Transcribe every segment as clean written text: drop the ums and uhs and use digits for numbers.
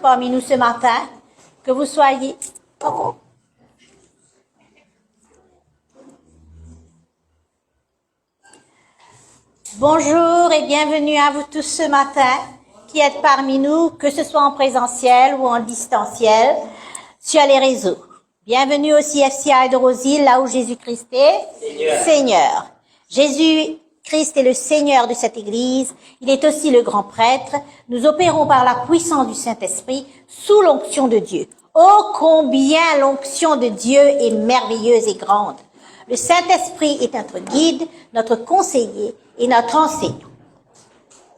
parmi nous ce matin, que vous soyez... Bonjour et bienvenue à vous tous ce matin qui êtes parmi nous, que ce soit en présentiel ou en distanciel, sur les réseaux. Bienvenue au CFCI de Roseville, là où Jésus-Christ est Seigneur. Jésus-Christ est le Seigneur de cette Église. Il est aussi le grand prêtre. Nous opérons par la puissance du Saint-Esprit sous l'onction de Dieu. Oh, combien l'onction de Dieu est merveilleuse et grande. Le Saint-Esprit est notre guide, notre conseiller et notre enseignant.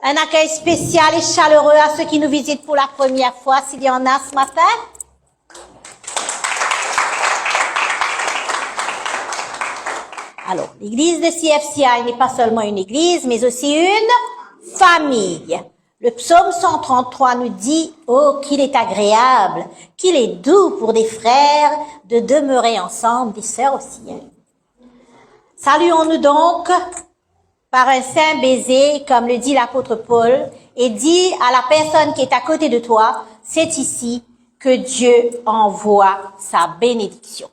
Un accueil spécial et chaleureux à ceux qui nous visitent pour la première fois, s'il y en a ce matin. Alors, l'église de CFCI n'est pas seulement une église, mais aussi une famille. Le psaume 133 nous dit « Oh, qu'il est agréable, qu'il est doux pour des frères de demeurer ensemble, des sœurs aussi. » Saluons-nous donc par un saint baiser, comme le dit l'apôtre Paul, et dis à la personne qui est à côté de toi, c'est ici que Dieu envoie sa bénédiction.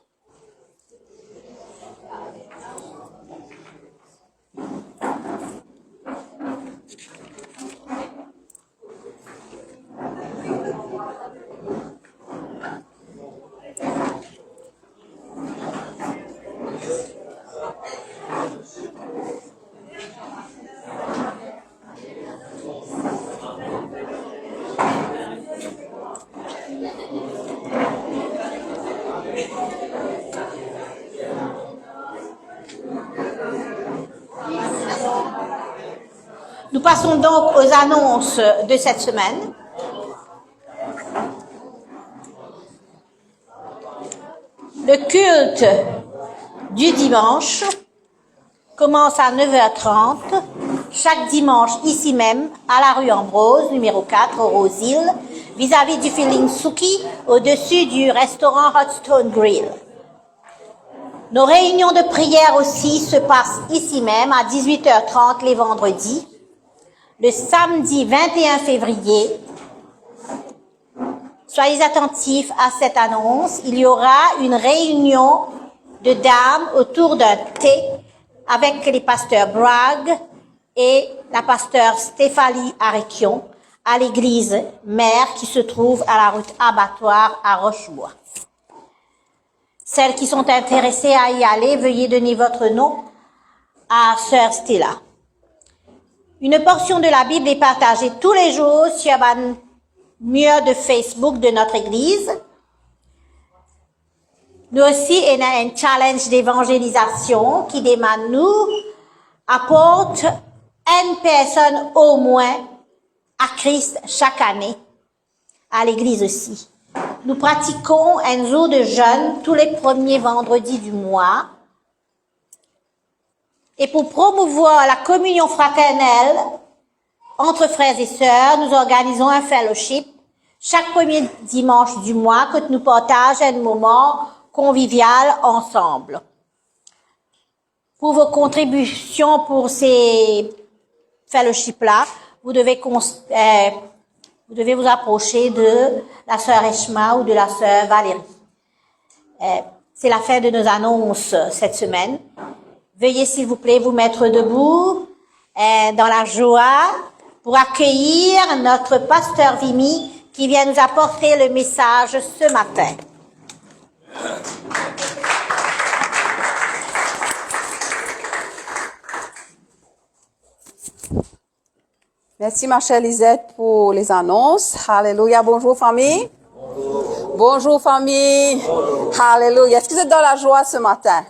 Nous passons donc aux annonces de cette semaine. Le culte du dimanche commence à 9h30, chaque dimanche ici même, à la rue Ambrose, numéro 4, au Roseville, vis-à-vis du Feeling Suki, au-dessus du restaurant Hot Stone Grill. Nos réunions de prière aussi se passent ici même, à 18h30 les vendredis. Le samedi 21 février, soyez attentifs à cette annonce, il y aura une réunion de dames autour d'un thé avec les pasteurs Bragg et la pasteur Stéphanie Arekion à l'église mère qui se trouve à la route Abattoir à Rochebois. Celles qui sont intéressées à y aller, veuillez donner votre nom à Sœur Stella. Une portion de la Bible est partagée tous les jours sur le mur de Facebook de notre Église. Nous aussi, il y a un challenge d'évangélisation qui demande nous apporte une personne au moins à Christ chaque année, à l'Église aussi. Nous pratiquons un jour de jeûne tous les premiers vendredis du mois. Et pour promouvoir la communion fraternelle entre frères et sœurs, nous organisons un fellowship chaque premier dimanche du mois que nous partageons un moment convivial ensemble. Pour vos contributions pour ces fellowships-là, vous devez vous approcher de la sœur Eshma ou de la sœur Valérie. C'est la fin de nos annonces cette semaine. Veuillez, s'il vous plaît, vous mettre debout dans la joie pour accueillir notre pasteur Vimy qui vient nous apporter le message ce matin. Merci ma chère Lisette pour les annonces. Alléluia. Bonjour famille. Bonjour famille. Alléluia. Est-ce que vous êtes dans la joie ce matin?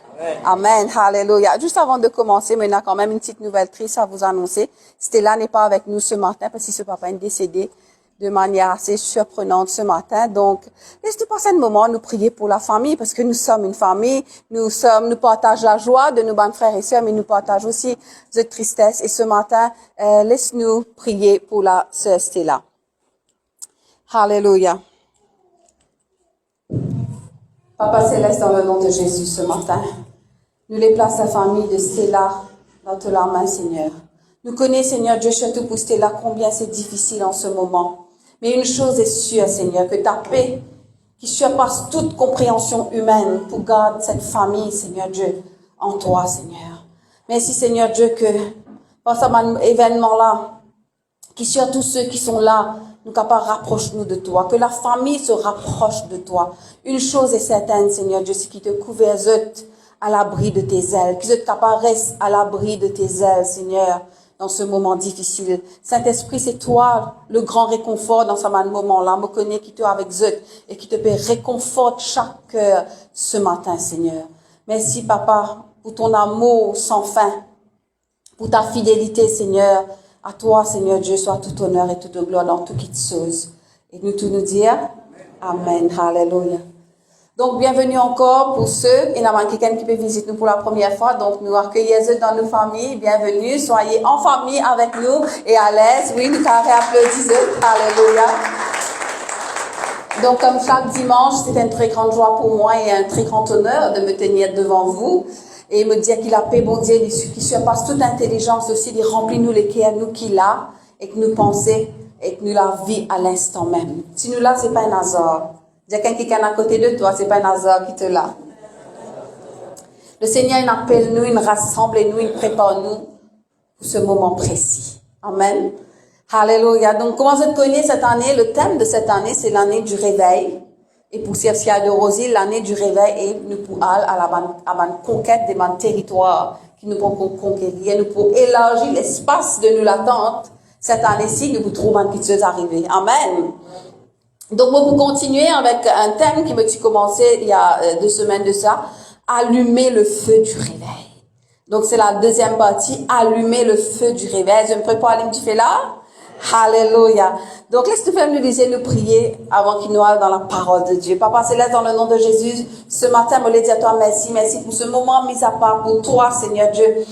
Amen. Alléluia. Juste avant de commencer, mais il y a quand même une petite nouvelle triste à vous annoncer. Stella n'est pas avec nous ce matin parce que ce papa est décédé de manière assez surprenante ce matin. Donc, laissez-nous passer un moment, nous prier pour la famille parce que nous sommes une famille. Nous partageons la joie de nos bonnes frères et sœurs, mais nous partageons aussi notre tristesse. Et ce matin, laisse-nous prier pour la sœur Stella. Alléluia. Papa Céleste, dans le nom de Jésus ce matin, nous les plaçons la famille de Stella dans ta main, Seigneur. Nous connaissons, Seigneur Dieu, surtout pour Stella, combien c'est difficile en ce moment. Mais une chose est sûre, Seigneur, que ta paix, qui surpasse toute compréhension humaine, pour garder cette famille, Seigneur Dieu, en toi, Seigneur. Merci, Seigneur Dieu, que par cet événement-là, qui sur tous ceux qui sont là, nous capables rapproche-nous de toi, que la famille se rapproche de toi. Une chose est certaine, Seigneur Dieu, c'est qu'il te couvre à l'abri de tes ailes, qu'ils t'apparaissent à l'abri de tes ailes, Seigneur, dans ce moment difficile. Saint-Esprit, c'est toi le grand réconfort dans ce moment-là. Je connais qui te avec eux et qui te réconforte chaque cœur ce matin, Seigneur. Merci, Papa, pour ton amour sans fin, pour ta fidélité, Seigneur. À toi, Seigneur Dieu, soit tout honneur et toute gloire dans toutes choses. Et nous tous nous dire Amen. Alléluia. Donc, bienvenue encore pour ceux, il y a quelqu'un qui peut visiter nous pour la première fois, donc nous accueillons dans nos familles, bienvenue, soyez en famille avec nous et à l'aise, oui, nous réapplaudissons, alléluia. Donc, comme chaque dimanche, c'est une très grande joie pour moi et un très grand honneur de me tenir devant vous et me dire qu'il a paix, bon Dieu, qui surpasse toute intelligence aussi, de remplir nous les cœurs, nous qu'il a, et que nous pensons, et que nous la vie à l'instant même. Si nous là, c'est pas un hasard. Quelqu'un qui est à côté de toi, c'est pas un hasard qui te l'a. Le Seigneur, il appelle nous, il rassemble nous, il prépare nous pour ce moment précis. Amen. Alléluia. Donc, comment vous connaissez cette année? Le thème de cette année, c'est l'année du réveil. Et pour CFCI de Rosie, l'année du réveil est nous pour aller à la conquête de mon territoire, qui nous pour conquérir, nous pour élargir l'espace de nous l'attente. Cette année-ci, nous pour trouver une petite chose arriver. Amen. Donc, moi, pour continuer avec un thème qui me commencé il y a 2 semaines de ça, allumer le feu du réveil. Donc, c'est la deuxième partie, allumer le feu du réveil. Je me prépare à tu fais là? Alléluia. Donc, laisse-nous faire nous liser, nous prier avant qu'il nous aille dans la parole de Dieu. Papa Céleste, dans le nom de Jésus, ce matin, je voulais dire à toi merci, merci pour ce moment mis à part pour toi, Seigneur Dieu.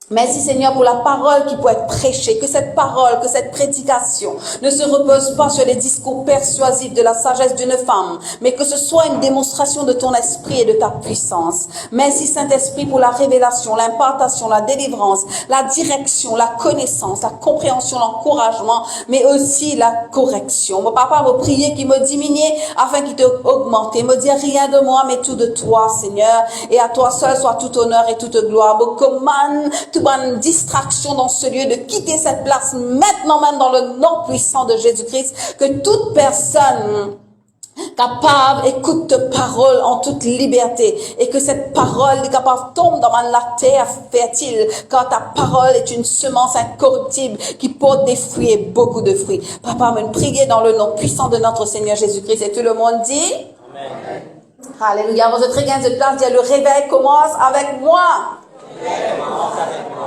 Merci Seigneur pour la parole qui peut être prêchée, que cette parole, que cette prédication ne se repose pas sur les discours persuasifs de la sagesse d'une femme, mais que ce soit une démonstration de ton esprit et de ta puissance. Merci Saint-Esprit pour la révélation, l'impartation, la délivrance, la direction, la connaissance, la compréhension, l'encouragement, mais aussi la correction. Mon papa va prier qu'il me diminue afin qu'il te augmente. Me dire rien de moi, mais tout de toi Seigneur, et à toi seul soit tout honneur et toute gloire. Me commande une distraction dans ce lieu, de quitter cette place maintenant même dans le nom puissant de Jésus-Christ, que toute personne capable écoute ta parole en toute liberté et que cette parole est capable tombe dans la terre fertile, car ta parole est une semence incorruptible qui porte des fruits et beaucoup de fruits. Papa, me prier dans le nom puissant de notre Seigneur Jésus-Christ, et tout le monde dit Amen. Alléluia. Vous êtes très bien de place, le réveil commence avec moi.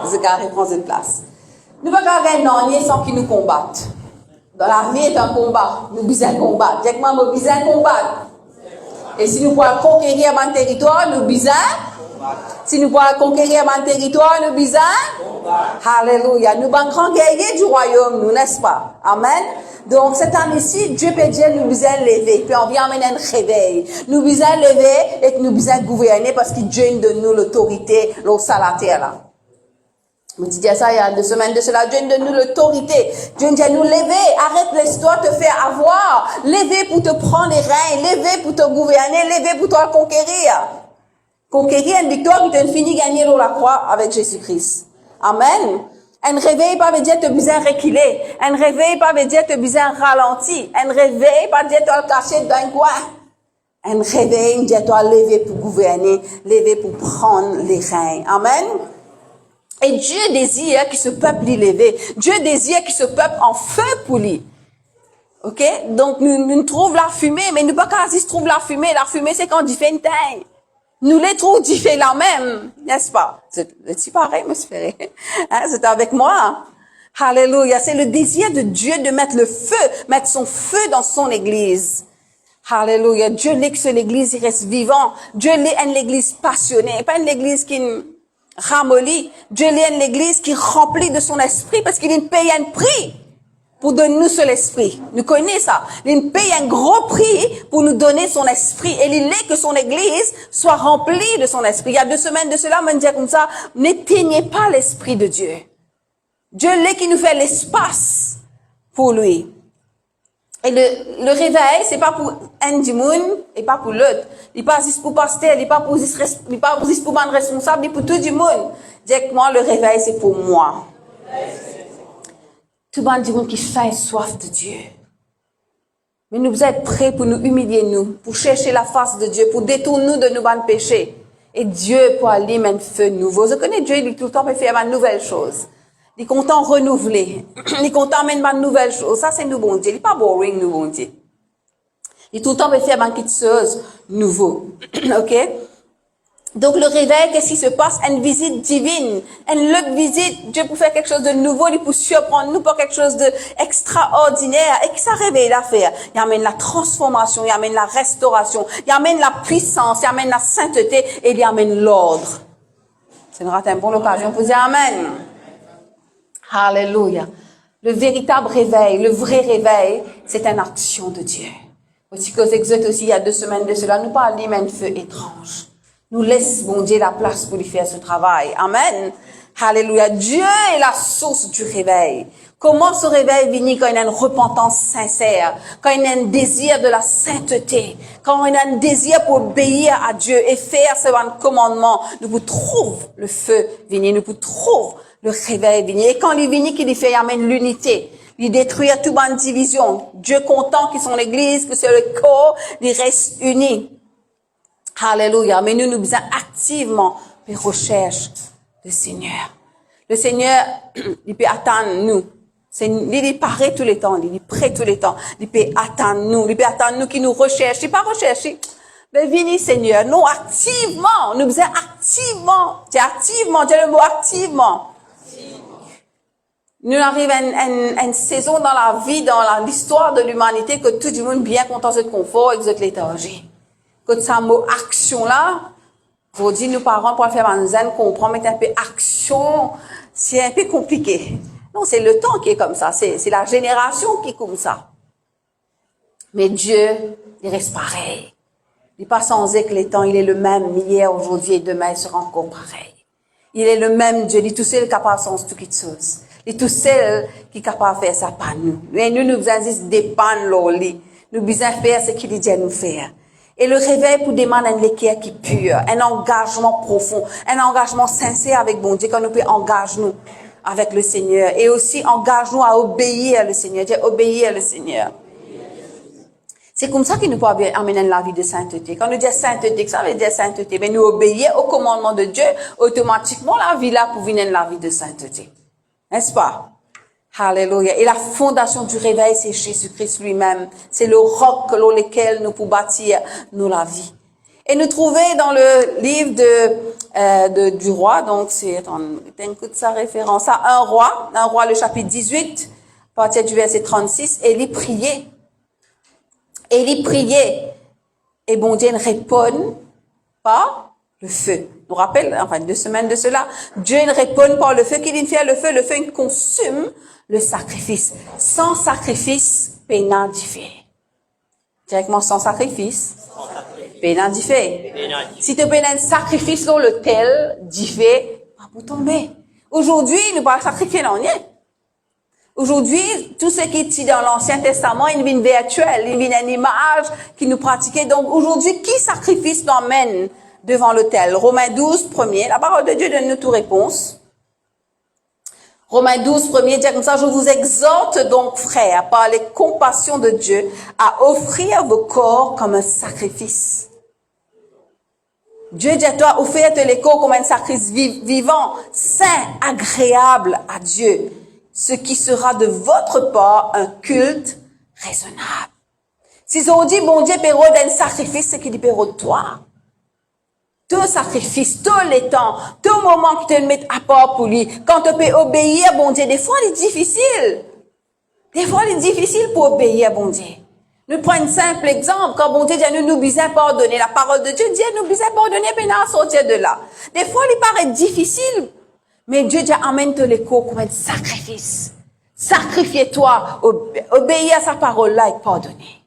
C'est carré, prends une place. Nous ne pouvons pas gagner sans qu'ils nous combattent. Dans la vie est un combat. Nous besoin combattre. J'ai que moi, nous besoin combattre. Et si nous pouvons conquérir mon territoire, nous besoin. Si nous pouvons conquérir mon territoire, nous besoin. Alléluia. Nous sommes grands guerriers du royaume, nous, n'est-ce pas? Amen. Donc, cette année-ci, Dieu peut dire, nous besoin lever. Puis on vient amener un réveil. Nous besoin lever et que nous besoin gouverner parce que Dieu donne nous l'autorité, l'eau à la terre, là. Je me dis ça il y a 2 semaines de cela. Dieu donne nous l'autorité. Dieu dit nous lever. Arrête l'histoire, te faire avoir. Lever pour te prendre les reins. Lever pour te gouverner. Lever pour te conquérir. Conquérir une victoire qui te finit gagner dans la croix avec Jésus-Christ. Amen. Un réveil pas veut dire te besoin reculer. Un réveil pas veut dire te besoin ralenti. Un réveil pas dire te cacher dans un coin. Un réveil dit te lever pour gouverner, lever pour prendre les reins. Amen. Et Dieu désire que ce peuple y lève. Dieu désire que ce peuple en feu pour lui. Ok? Donc, nous trouvons la fumée, mais nous pas quasi trouve la fumée. La fumée, c'est quand il fait une taille. Nous les trouvons, il fait la même. N'est-ce pas? C'est pareil, monsieur. Hein? C'est avec moi. Alléluia. C'est le désir de Dieu de mettre le feu, mettre son feu dans son église. Alléluia. Dieu l'est que l'église, il reste vivant. Dieu l'est une église passionnée. Pas une église qui ramolli. Dieu est l'église qui remplit de son esprit parce qu'il paye un prix pour donner nous son esprit. Nous connaissons ça. Il paye un gros prix pour nous donner son esprit. Et il est que son église soit remplie de son esprit. Il y a 2 semaines de cela, on me dit comme ça, n'éteignez pas l'esprit de Dieu. Dieu l'est qui nous fait l'espace pour lui. Et le réveil, c'est pas pour un dimoun et pas pour l'autre. Il pas juste pour pasteur, il pas juste pour man responsable, il pour tout le monde. Dis que moi, le réveil, c'est pour moi. Tout le monde qui fait soif de Dieu. Mais nous êtes prêts pour nous humilier, nous, pour chercher la face de Dieu, pour détourner nous de nos bonnes péchés. Et Dieu, pour aller mettre un feu nouveau. Je connais Dieu, il tout le temps peut faire une nouvelle chose. Il est content de renouveler. Il est content de mettre une nouvelle chose. Ça, c'est nous, bon Dieu. Il n'est pas boring, nous, bon Dieu. Il est tout le temps peut faire une petite chose nouveau. OK? Donc, le réveil, qu'est-ce qui se passe? Une visite divine. Une autre visite. Dieu pour faire quelque chose de nouveau. Il pour surprendre nous pour quelque chose d'extraordinaire. Et que ça réveille l'affaire. Il amène la transformation. Il amène la restauration. Il amène la puissance. Il amène la sainteté. Et il amène l'ordre. C'est une bonne occasion pour dire Amen. Alléluia. Le véritable réveil, le vrai réveil, c'est une action de Dieu. Aussi qu'aux Exode aussi, il y a 2 semaines de cela, nous parlons d'un feu étrange. Nous laisse, bon Dieu, la place pour lui faire ce travail. Amen. Alléluia. Dieu est la source du réveil. Comment ce réveil vient quand il y a une repentance sincère, quand il y a un désir de la sainteté, quand il y a un désir pour obéir à Dieu et faire ce commandement, nous vous trouve le feu venir, nous vous trouve le réveil venir. Et quand il vient, qu'il fait, il amène l'unité. Il détruit toute bonne division. Dieu content qu'ils sont l'église, que c'est le corps, il reste unis. Alléluia. Mais nous besoin activement de recherche du Seigneur. Le Seigneur, il peut attendre nous. Il paraît tous les temps, il est prêt tous les temps. Il peut attendre nous qui nous recherche. Il pas rechercher. Mais venez, Seigneur. Non, activement. Nous besoin activement. C'est activement. C'est le mot activement. Nous arrivons à une saison dans la vie, dans l'histoire de l'humanité, que tout le monde bien content de confort et de léthargie. Que ça mot action là, vous dites nos parents pour faire un zen comprendre, mais un peu action, c'est un peu compliqué. Non, c'est le temps qui est comme ça, c'est la génération qui est comme ça. Mais Dieu, il reste pareil. Il n'est pas sans que les temps, il est le même hier, aujourd'hui et demain, il sera encore pareil. Il est le même Dieu, il est tout seul capable de faire toutes choses. Il est tout seul qui est capable de faire ça par nous. Mais nous besoin juste dépendre de lui. Nous besoin faire ce qu'il dit à nous faire. Et le réveil pour demander un équerre qui est pur, un engagement profond, un engagement sincère avec bon Dieu, quand nous pouvons engager nous avec le Seigneur. Et aussi engage-nous à obéir le Seigneur. Dire obéir le Seigneur. C'est comme ça qu'il nous peut amener la vie de sainteté. Quand nous disons sainteté, ça veut dire sainteté. Mais nous obéir au commandement de Dieu, automatiquement la vie là pour venir la vie de sainteté. N'est-ce pas? Alléluia. Et la fondation du réveil, c'est Jésus-Christ lui-même. C'est le roc sur lequel nous pouvons bâtir la vie. Et nous trouvons dans le livre du roi, donc c'est, attends, écoute sa référence à un roi, le chapitre 18, à partir du verset 36, et il priait. Et bon Dieu répond par le feu. Nous rappelle, enfin, 2 semaines de cela, Dieu répond par le feu, qu'il fait le feu il consume le sacrifice. Sans sacrifice, pénal diffé. Directement sans sacrifice, pénal diffé. Si tu fais un sacrifice dans le tel, diffé, pas pour tomber. Aujourd'hui, nous pas sacrifier non rien. Aujourd'hui, tout ce qui est dit dans l'Ancien Testament, il vient virtuel, il vient une image qui nous pratiquait. Donc aujourd'hui, qui sacrifice l'emmène devant l'autel? Romains 12, premier. La parole de Dieu donne nous toute réponse. Romains 12, premier, dit comme ça, je vous exhorte donc, frères, par les compassions de Dieu, à offrir vos corps comme un sacrifice. Dieu dit à toi, offrir les corps comme un sacrifice vivant, saint, agréable à Dieu. Ce qui sera de votre part un culte raisonnable. Si on dit, bon Dieu, péro d'un sacrifice, c'est qu'il dit péro de toi. Tout sacrifice, tous les temps, tout moment que tu mets à part pour lui, quand tu peux obéir, bon Dieu, des fois, il est difficile. Des fois, il est difficile pour obéir, bon Dieu. Nous prenons un simple exemple. Quand bon Dieu dit, nous besoin pardonner. La parole de Dieu dit, nous besoin pardonner, puis nous sortir de là. Des fois, il paraît difficile. Mais Dieu dit, amène-toi les corps comme un sacrifice. Sacrifiez-toi, obéis à sa parole-là et pardonnez.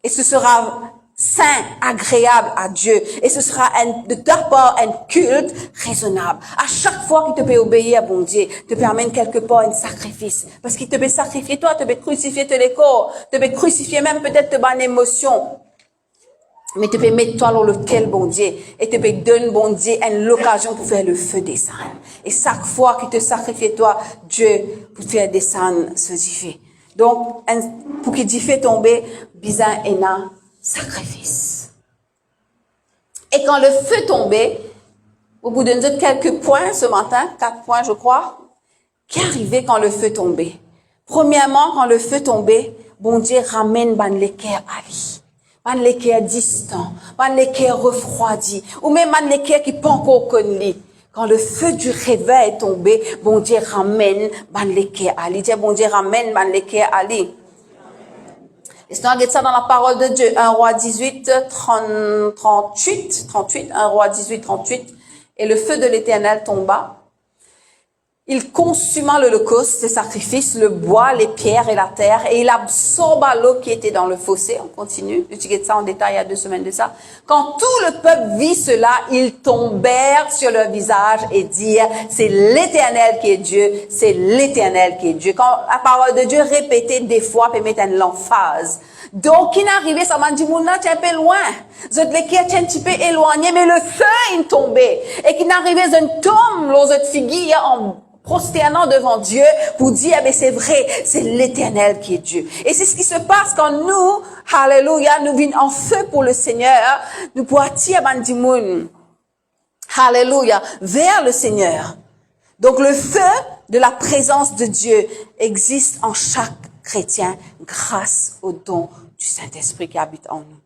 Et ce sera saint, agréable à Dieu. Et ce sera de ta part un culte raisonnable. À chaque fois qu'il te peut obéir à bon Dieu, te peut amener quelque part un sacrifice. Parce qu'il te peut sacrifier toi, te peut crucifier tous les corps, te peut crucifier même peut-être te bonne émotion. Mais tu peux mettre toi dans lequel bon Dieu et tu peux donner bon Dieu l'occasion pour faire le feu descendre. Et chaque fois qu'il te sacrifie toi, Dieu pour faire descendre ce fait. Donc, pour qu'il te fait tomber, bizarre et un sacrifice. Et quand le feu tombait, au bout de nous quelques points ce matin, 4 points je crois, qui arrivait quand le feu tombait. Premièrement, quand le feu tombait, bon Dieu ramène l'équerre à lui. Man l'équerre distant, man l'équerre refroidi, ou même man l'équerre qui pas encore connu. Quand le feu du réveil est tombé, bon Dieu ramène man l'équerre à lui. Dieu, bon Dieu ramène man l'équerre à lui. Laisse-nous regarder ça dans la parole de Dieu. 1 Roi 18, 38, 1 Roi 18, 38. Et le feu de l'Éternel tomba. Il consuma l'holocauste, ses sacrifices, le bois, les pierres et la terre, et il absorba l'eau qui était dans le fossé. On continue. Je dis ça en détail il y a 2 semaines de ça. Quand tout le peuple vit cela, ils tombèrent sur leur visage et dirent, c'est l'Éternel qui est Dieu, c'est l'Éternel qui est Dieu. Quand la parole de Dieu répétée des fois peut mettre une l'emphase. Donc, qui n'arrivait, ça m'a dit, mon tu es un peu loin. Zot l'équerre, tu es un petit peu éloigné, mais le feu, il tombait. Et qui n'arrivait, un tombe, l'autre figure, en prosternant devant Dieu pour dire, mais c'est vrai, c'est l'Éternel qui est Dieu. Et c'est ce qui se passe quand nous, alléluia, nous venons en feu pour le Seigneur, nous pouvons attirer Bandimoun, alléluia, vers le Seigneur. Donc le feu de la présence de Dieu existe en chaque chrétien grâce au don du Saint-Esprit qui habite en nous.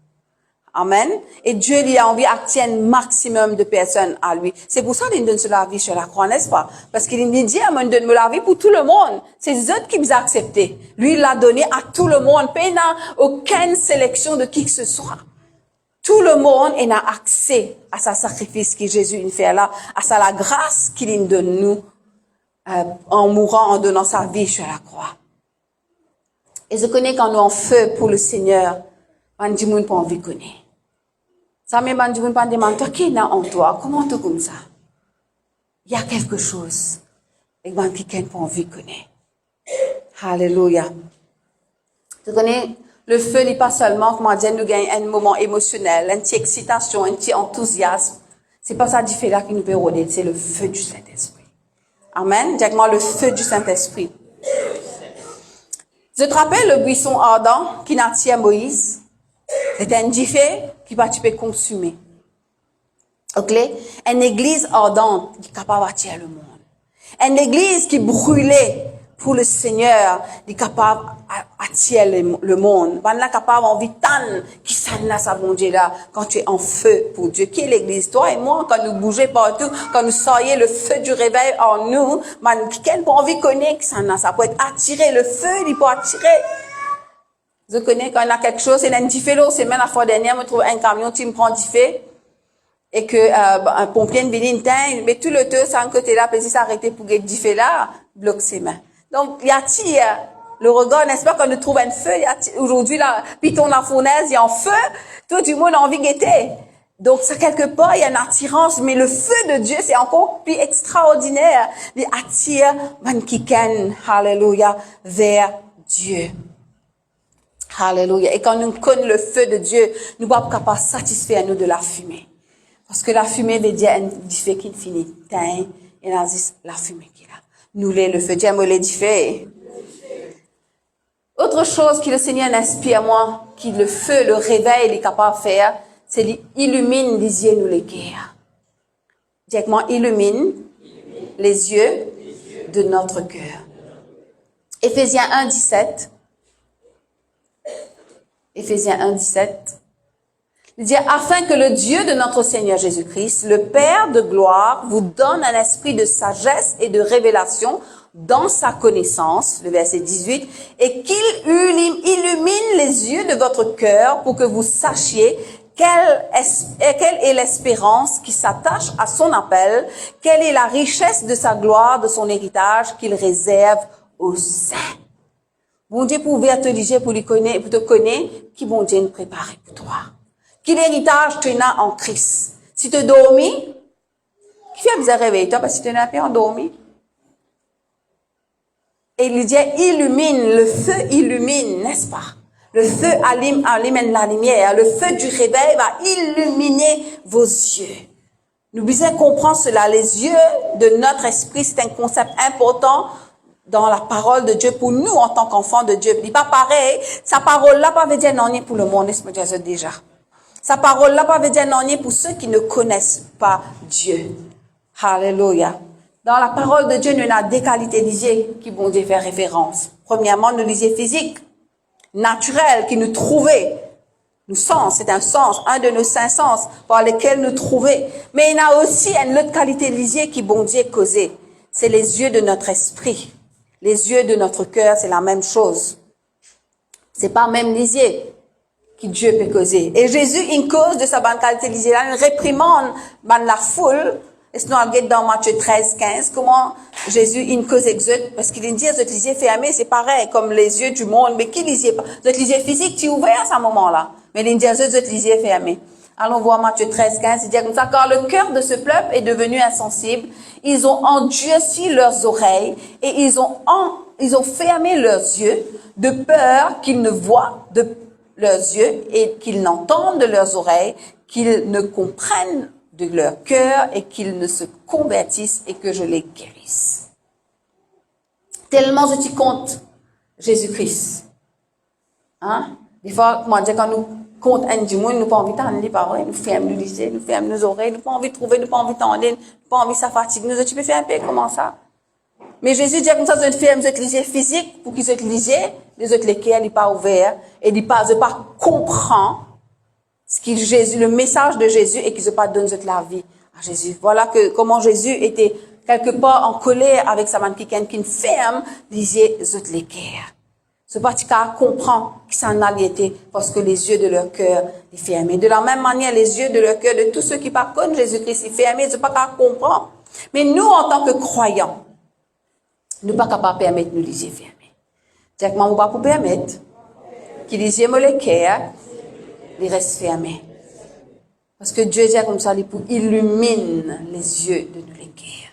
Amen. Et Dieu lui a envie d'attirer un maximum de personnes à lui. C'est pour ça qu'il donne la vie sur la croix, n'est-ce pas? Parce qu'il dit, il donne la vie pour tout le monde. C'est les autres qui vous ont accepté. Lui, il l'a donné à tout le monde. Il n'a aucune sélection de qui que ce soit. Tout le monde a accès à sa sacrifice que Jésus nous fait là, à sa la grâce qu'il nous donne nous, en mourant, en donnant sa vie sur la croix. Et je connais quand nous en feu pour le Seigneur, on dit, pas envie de connaître. Ça me dit, pas demander, toi, qui est en toi? Comment tu comme ça? Il y a quelque chose. Et moi, qui n'a pas envie de connaître. Alléluia. Tu connais, le feu n'est pas seulement, comment dire, nous gagne un moment émotionnel, une petite excitation, un petit enthousiasme. C'est pas ça différent qui nous peut rôder, c'est le feu du Saint-Esprit. Amen. Dis-moi le feu du Saint-Esprit. Je te rappelle le buisson ardent qui n'attire Moïse. C'est un feu qui va tu peux consumer. Ok? Une église ardente qui est capable d'attirer le monde. Une église qui brûlait pour le Seigneur, qui est capable d'attirer le monde. On est capable d'envie tant qui s'en là, ça bon Dieu là, quand tu es en feu pour Dieu. Qui est l'église? Toi et moi, quand nous bougeons partout, quand nous soyons le feu du réveil en nous, quelqu'un pour envie connaître ça, ça peut être attiré, le feu, il peut attirer. Je connais quand il y a quelque chose, c'est un petit fait là, c'est même la fois dernière, je trouve un camion qui me prend 10 fait, et que, un pompier vient une teinte, mais tout le temps, c'est un côté là, puis il s'arrêter pour get 10 fait là, bloque ses mains. Donc, il y a le regard, n'est-ce pas, quand on trouve un feu, aujourd'hui là, piton la fournaise, il y a un feu, tout le monde a envie de guetter. Donc, ça, quelque part, il y a une attirance, mais le feu de Dieu, c'est encore plus extraordinaire. Il attire, Kiken, alléluia, vers Dieu. Alléluia. Et quand nous connaissons le feu de Dieu, nous ne sommes pas capables de satisfaire nous de la fumée. Parce que la fumée veut dire un feu qui finit. Et là, c'est la fumée qui est là. Nous, le feu, Dieu me l'a dit fait. Autre chose que le Seigneur inspire moi, qui le feu, le réveil, il est capable de faire, c'est qu'il illumine les yeux, nous les guerres. Directement, illumine les yeux de notre cœur. Éphésiens 1, 17. Éphésiens 1, 17. Il dit, afin que le Dieu de notre Seigneur Jésus-Christ, le Père de gloire, vous donne un esprit de sagesse et de révélation dans sa connaissance, le verset 18, et qu'il illumine les yeux de votre cœur pour que vous sachiez quelle est l'espérance qui s'attache à son appel, quelle est la richesse de sa gloire, de son héritage qu'il réserve aux saints. Bon Dieu pour ouvrir te dire, pour te connaître, qui bon Dieu nous prépare pour toi. Quel héritage tu as en Christ? Si tu as dormi, qui fait bizarre réveiller-toi parce que tu n'as pas endormi? Et il dit, illumine, le feu illumine, n'est-ce pas? Le feu allume la lumière. Le feu du réveil va illuminer vos yeux. Nous devons comprendre cela. Les yeux de notre esprit, c'est un concept important dans la parole de Dieu pour nous en tant qu'enfants de Dieu. Il n'est pas pareil. Sa parole-là pas veut dire non pour le monde, laisse-moi dire ça déjà. Sa parole-là pas veut dire non pour ceux qui ne connaissent pas Dieu. Alléluia. Dans la parole de Dieu, nous avons des qualités lisées qui vont Dieu faire référence. Premièrement, nous lisons physique, naturel, qui nous trouvait. Nous sens, c'est un sens, un de nos 5 sens par lesquels nous trouver. Mais il y a aussi une autre qualité lisée qui bon Dieu causé. C'est les yeux de notre esprit. Les yeux de notre cœur, c'est la même chose. C'est pas même lisier que Dieu peut causer. Et Jésus, une cause de sa bonne qualité lisée, là, une réprimande, la foule. Et sinon, on regarde dans Matthieu 13, 15, comment Jésus, une cause exode, parce qu'il dit, vous lisiez fermé, c'est pareil, comme les yeux du monde, mais qui lisiez pas? Vous lisiez physique, tu es ouvert à ce moment-là. Mais il dit, vous lisiez fermé. Allons voir Matthieu 13, 15, il dit comme ça, car le cœur de ce peuple est devenu insensible, ils ont endurci leurs oreilles, et ils ont fermé leurs yeux, de peur qu'ils ne voient de leurs yeux, et qu'ils n'entendent de leurs oreilles, qu'ils ne comprennent de leur cœur et qu'ils ne se convertissent et que je les guérisse. Tellement je t'y compte Jésus-Christ. Hein? Des fois, comment dire, quand nous comptons un du monde, nous n'avons pas envie d'entendre les paroles, nous fermons nos lisez, nous fermons nos oreilles, nous n'avons pas envie de trouver, nous n'avons pas envie d'entendre, nous n'avons pas envie, ça fatigue. Nous, tu peux faire un peu comment ça? Mais Jésus dit comme ça, vous êtes ferme, vous êtes lisez physique, pour qu'ils soient lisez, les autres lesquels, ils ne sont pas ouverts, et ils ne pas comprendre ce qui Jésus, le message de Jésus et qui se pas donne la vie à Jésus. Voilà comment Jésus était quelque part en colère avec sa mannequin qui ferme, disait zot les cœurs. Ce parti comprend que ça n'a été parce que les yeux de leur cœur sont fermés. De la même manière, les yeux de leur cœur de tous ceux qui pas connaissent Jésus-Christ sont fermés, ils ne sont pas qu'à comprendre. Mais nous, en tant que croyants, nous ne sommes pas capables de permettre nous les yeux fermés. Directement, nous ne pouvons pas permettre qu'ils les yeux me les cœurs les restent fermés. Parce que Dieu dit comme ça, il illumine les yeux de nos cœurs.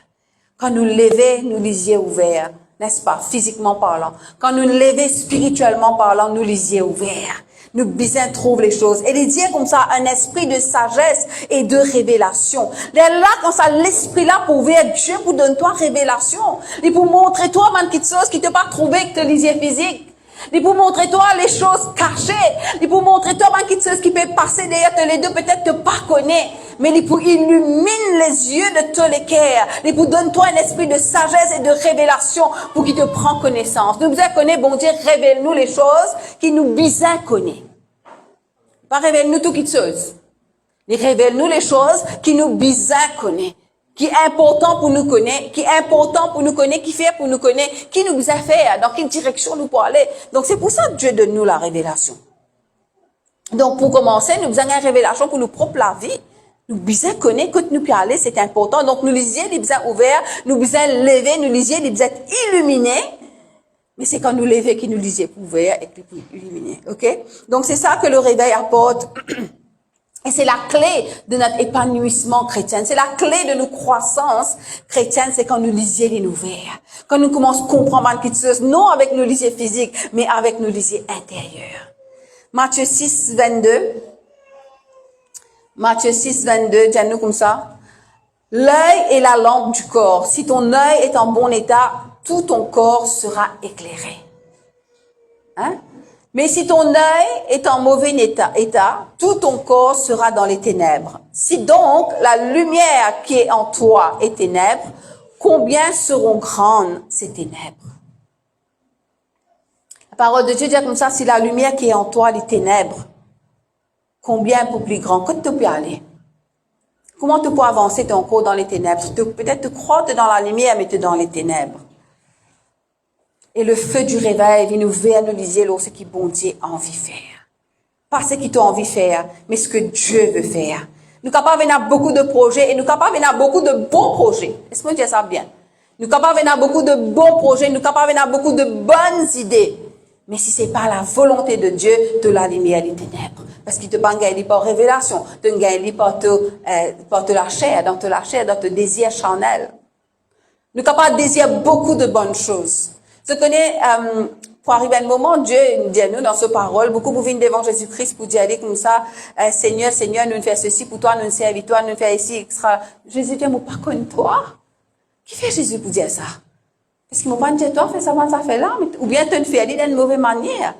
Quand nous levons, nous les yeux ouverts, n'est-ce pas, physiquement parlant. Quand nous levons spirituellement parlant, nous les yeux ouverts. Nous bien trouvons les choses. Et il dit comme ça, un esprit de sagesse et de révélation. Là, comme ça, l'esprit là pour ouvrir Dieu pour donner toi révélation. Et pour montrer toi, man, quelque chose qui te pas trouvé que te lisier physique. Il pour montrer toi les choses cachées. Il pour montrer toi quelque chose qui peut passer derrière les deux, peut-être te pas connaître. Mais il pour illumine les yeux de tous les cœurs. Il pour donne toi un esprit de sagesse et de révélation pour qu'il te prend connaissance. Nous besoin connaître, bon Dieu, révèle-nous les choses qui nous besoin connaître. Pas révèle-nous tout quelque chose. Il révèle-nous les choses qui nous besoin connaître. Qui est important pour nous connaître, qui fait pour nous connaître, qui nous a fait, dans quelle direction nous pour aller. Donc, c'est pour ça que Dieu donne nous la révélation. Donc, pour commencer, nous avons une révélation pour nous propre la vie. Nous besoin connaître, quand nous pouvons aller, c'est important. Donc, nous lisiez, nous besoin ouverts, nous besoin lever, nous lisiez, nous besoin illuminés. Mais c'est quand nous lever que nous lisiez pour ouvert et pour illuminer. OK? Donc, c'est ça que le réveil apporte. Et c'est la clé de notre épanouissement chrétien. C'est la clé de nos croissances chrétiennes, c'est quand nous lisions les nouvelles. Quand nous commençons à comprendre quelque chose, non avec nos lisiers physiques, mais avec nos lisiers intérieurs. Matthieu 6, 22. Matthieu 6, 22, dis-nous comme ça. L'œil est la lampe du corps. Si ton œil est en bon état, tout ton corps sera éclairé. Hein? Mais si ton œil est en mauvais état, tout ton corps sera dans les ténèbres. Si donc la lumière qui est en toi est ténèbres, combien seront grandes ces ténèbres? La parole de Dieu dit comme ça, si la lumière qui est en toi, les ténèbres, combien pour plus grand? Quand tu peux aller? Comment tu peux avancer ton corps dans les ténèbres? Peut-être tu crois que tu es dans la lumière, mais tu es dans les ténèbres. Et le feu du réveil vient nous vernaliser ce qui bon Dieu a envie de faire. Pas ce qu'il t'a envie de faire, mais ce que Dieu veut faire. Nous sommes capables de venir beaucoup de projets et nous sommes capables de venir beaucoup de bons projets. Est-ce que dire ça bien? Nous sommes capables de venir beaucoup de bons projets, nous sommes capables de venir beaucoup de bonnes idées. Mais si c'est pas la volonté de Dieu, de la lumière des ténèbres. Parce qu'il te pas gagné par révélation, te gagné par la chair, dans te désir charnel. Nous sommes capables de désirer beaucoup de bonnes choses. Je connais, pour arriver à un moment, Dieu dit à nous dans sa parole, beaucoup pour venir devant Jésus-Christ pour dire comme ça, Seigneur, Seigneur, nous faisons ceci pour toi, nous servons toi, nous faisons ici, etc. Jésus dit, moi, pas contre toi. Qui fait Jésus pour dire ça? Parce qu'il m'a pas dit, toi, fais ça, ça fait là, ou bien tu ne fais d'une mauvaise manière.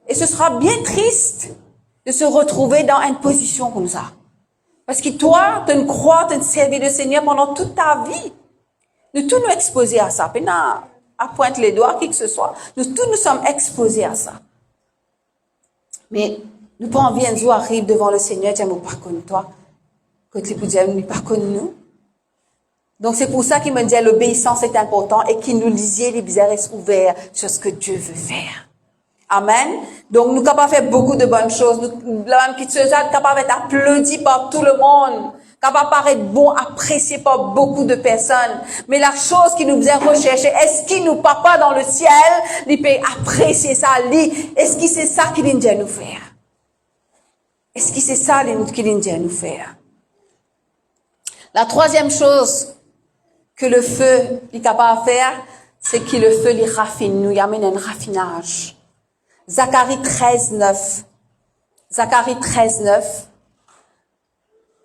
Et ce sera bien triste de se retrouver dans une position comme ça. Parce que toi, tu ne crois, tu ne servis le Seigneur pendant toute ta vie. Nous tous nous exposés à ça. Puis à pointe les doigts, qui que ce soit. Nous tous nous sommes exposés à ça. Mais nous pas envie un jour arrive devant le Seigneur, dire, pas connu toi. Quand il peut dire, pas connu nous. Donc c'est pour ça qu'il me dit, l'obéissance est importante et qu'il nous lisiez les bizarres ouverts sur ce que Dieu veut faire. Amen. Donc nous sommes capables de faire beaucoup de bonnes choses. Nous, la même qui sommes capables d'être applaudis par tout le monde. Capable de paraître bon, apprécié par beaucoup de personnes. Mais la chose qui nous faisait rechercher, est-ce qu'il nous papa dans le ciel, il peut apprécier ça, est-ce que c'est ça qu'il dit à nous faire? Est-ce que c'est ça qu'il dit à nous faire? La troisième chose que le feu est capable de faire, c'est que le feu les raffine, nous y amène un raffinage. Zacharie 13:9. Zacharie 13:9.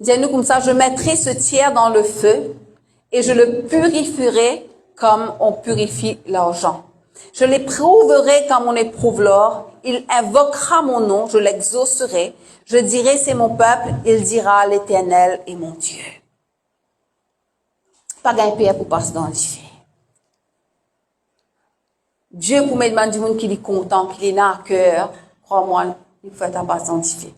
Dis-nous comme ça, je mettrai ce tiers dans le feu et je le purifierai comme on purifie l'argent. Je l'éprouverai comme on éprouve l'or. Il invoquera mon nom, je l'exaucerai. Je dirai c'est mon peuple, il dira l'Éternel est mon Dieu. Pas gain père pour passer dans le feu. Dieu pour me demander du monde qu'il est content, qu'il est dans le cœur, crois-moi, il faut être passer dans le feu.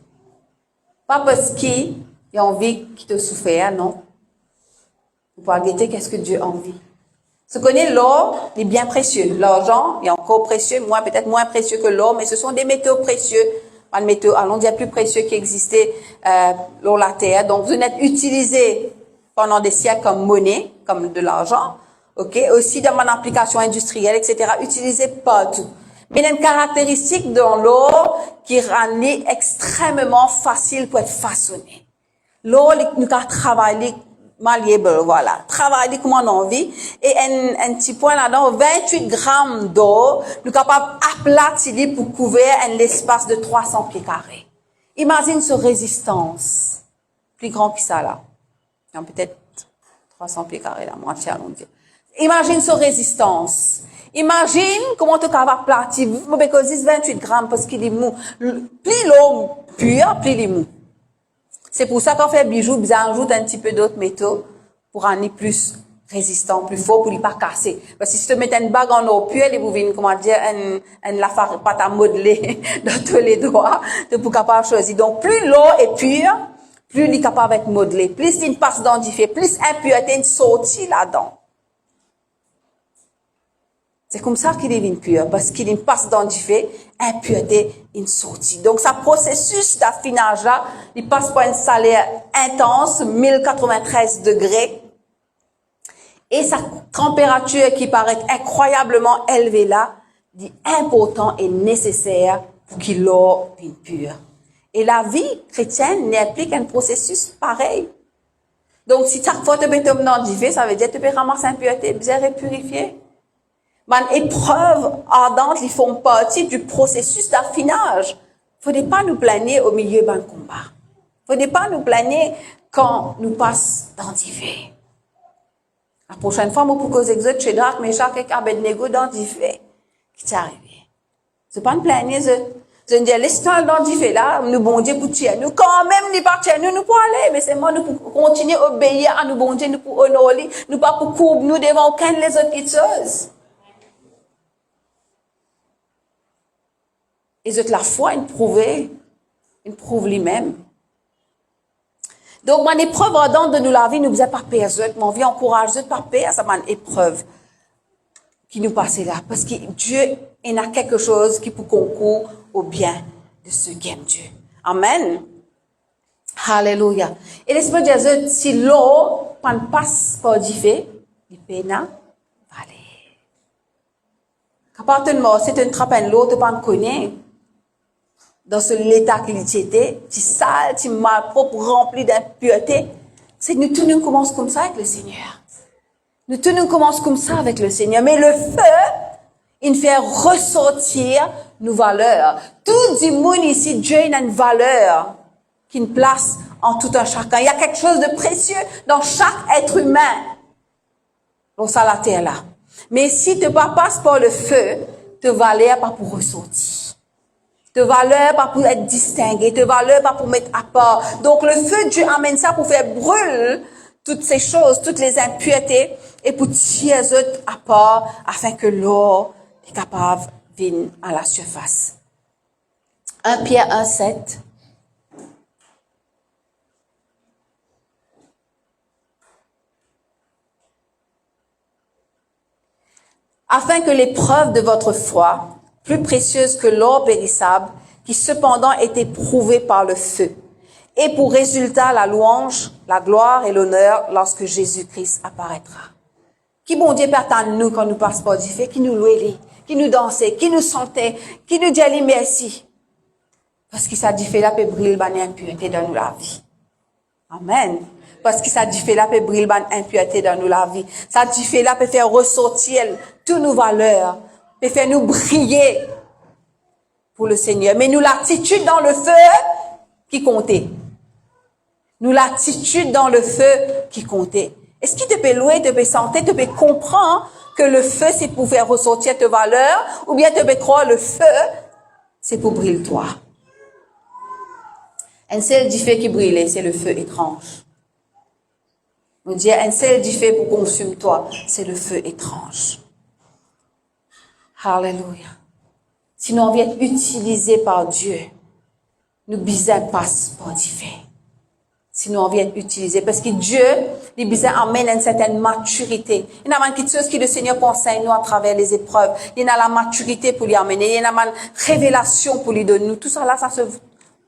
Pas parce qu'il y a envie qu'il te souffre, non. Vous pouvez guetter qu'est-ce que Dieu a envie. Se connaît l'or, il est bien précieux. L'argent, il est encore précieux, peut-être moins précieux que l'or, mais ce sont des métaux précieux. Des métaux, allons dire plus précieux qui existaient, sur la terre. Donc, vous n'êtes utilisé pendant des siècles comme monnaie, comme de l'argent. OK? Aussi dans mon application industrielle, etc. Utilisé partout. Mais il y a une caractéristique dans l'or qui rend extrêmement facile pour être façonné. L'or, nous avons travaillé malléable, voilà. Travailler comme on a envie. Et un petit point là-dedans, 28 grammes d'or, nous sommes capables d'aplatir pour couvrir un espace de 300 pieds carrés. Imagine ce résistance. Plus grand que ça, là. Peut-être 300 pieds carrés, la moitié, allons dire. Imagine ce résistance. Imagine comment tu es capable d'aplatir. Vous pouvez 28 grammes parce qu'il est mou. Plus l'eau pure, plus il est mou. C'est pour ça qu'on fait bijoux, on ajoute un petit peu d'autres métaux pour rendre plus résistant, plus fort, pour ne pas casser. Parce que si tu mets une bague en eau pure, vous venez, comment dire, la pâte à modeler dans tous les doigts, tu es capable de choisir. Donc, plus l'eau est pure, plus il est capable d'être modelé. Plus il passe dans du fait, plus impureté une sortie là-dedans. C'est comme ça qu'il est pur, parce qu'il passe dans du fait, impureté, une sortie. Donc, ce processus d'affinage-là, il passe par une salaire intense, 1093 degrés, et sa température qui paraît incroyablement élevée là, dit important et nécessaire pour qu'il l'eau vienne pure. Et la vie chrétienne implique un processus pareil. Donc, si chaque fois tu peux tomber dans du fait, ça veut dire que tu peux ramasser impureté, bien et purifier. Les épreuves ardentes, ils font partie du processus d'affinage. Faudrait pas nous planer au milieu d'un combat. Faudrait pas nous planer quand nous passe dans l'hiver. La prochaine fois, moi, pour cause exode, chez Drac, Meshach et Abednego dans l'hiver. Qui t'est arrivé? C'est pas nous planer, je dis, laisse-toi dans l'hiver, là, nous, bon Dieu, pour tuer. Nous, quand même, nous pas tuer, nous pour aller, mais c'est moi, nous pour continuer à obéir à nous, bon Dieu, nous pour honorer, nous pas pour courber, nous devant aucun des autres petites choses. Et la foi, il prouve lui-même. Donc, mon épreuve ardente de nous la vie, nous faisait pas perdre, mon vie encourage de pas perdre, ça mon épreuve qui nous passait là. Parce que Dieu, il a quelque chose qui peut concourir au bien de ceux qui aiment Dieu. Amen. Alléluia. Et l'Esprit de Dieu, si l'eau passe par du fait, il peut pas aller. Quand c'est une trappe en l'eau, tu ne connais pas. dans l'état qu'il était, tu sale, tu malpropre, rempli d'impureté. C'est que nous tous nous commençons comme ça avec le Seigneur. Nous tous nous commençons comme ça avec le Seigneur. Mais le feu, il fait ressortir nos valeurs. Tout le monde ici, Dieu il a une valeur qu'il place en tout un chacun. Il y a quelque chose de précieux dans chaque être humain. Dans ça, la terre là. Mais si tu passes par le feu, tes valeurs pas pour ressortir. Tes valeurs pas pour être distinguées. Tes valeurs pas pour mettre à part. Donc le feu, Dieu amène ça pour faire brûler toutes ces choses, toutes les impuretés, et pour tirer les autres à part, afin que l'or est capable de venir à la surface. 1 Pierre 1,7. Afin que l'épreuve de votre foi, plus précieuse que l'or périssable, qui cependant est éprouvée par le feu, ait pour résultat la louange, la gloire et l'honneur lorsque Jésus-Christ apparaîtra. Qui bon Dieu pertend nous quand nous passons par du feu, qui nous louait, qui nous dansait, qui nous sentait, qui nous dit merci. Parce que ça dit fait là peut briller ban impureté dans nous la vie. Amen. Parce que ça dit fait là peut briller ban impureté dans nous la vie. Ça dit fait là peut faire ressortir toutes nos valeurs, peut faire nous briller pour le Seigneur. Mais nous l'attitude dans le feu qui comptait. Nous l'attitude dans le feu qui comptait. Est-ce qu'il te peut louer, te peut sentir, te peut comprendre que le feu c'est pour faire ressortir tes valeurs, ou bien te peut croire le feu c'est pour briller toi. Un seul du feu qui brûlait, c'est le feu étrange. On dit un seul du feu pour consumer toi, c'est le feu étrange. Alléluia. Si nous envie d'être utilisés par Dieu, nous besoin passe par du feu. Si nous envie d'être utilisés, parce que Dieu, il besoin amène une certaine maturité. Il y a quelque chose que le Seigneur enseigne nous à travers les épreuves. Il y a la maturité pour lui amener. Il y a une révélation pour lui donner. Tout ça là, ça se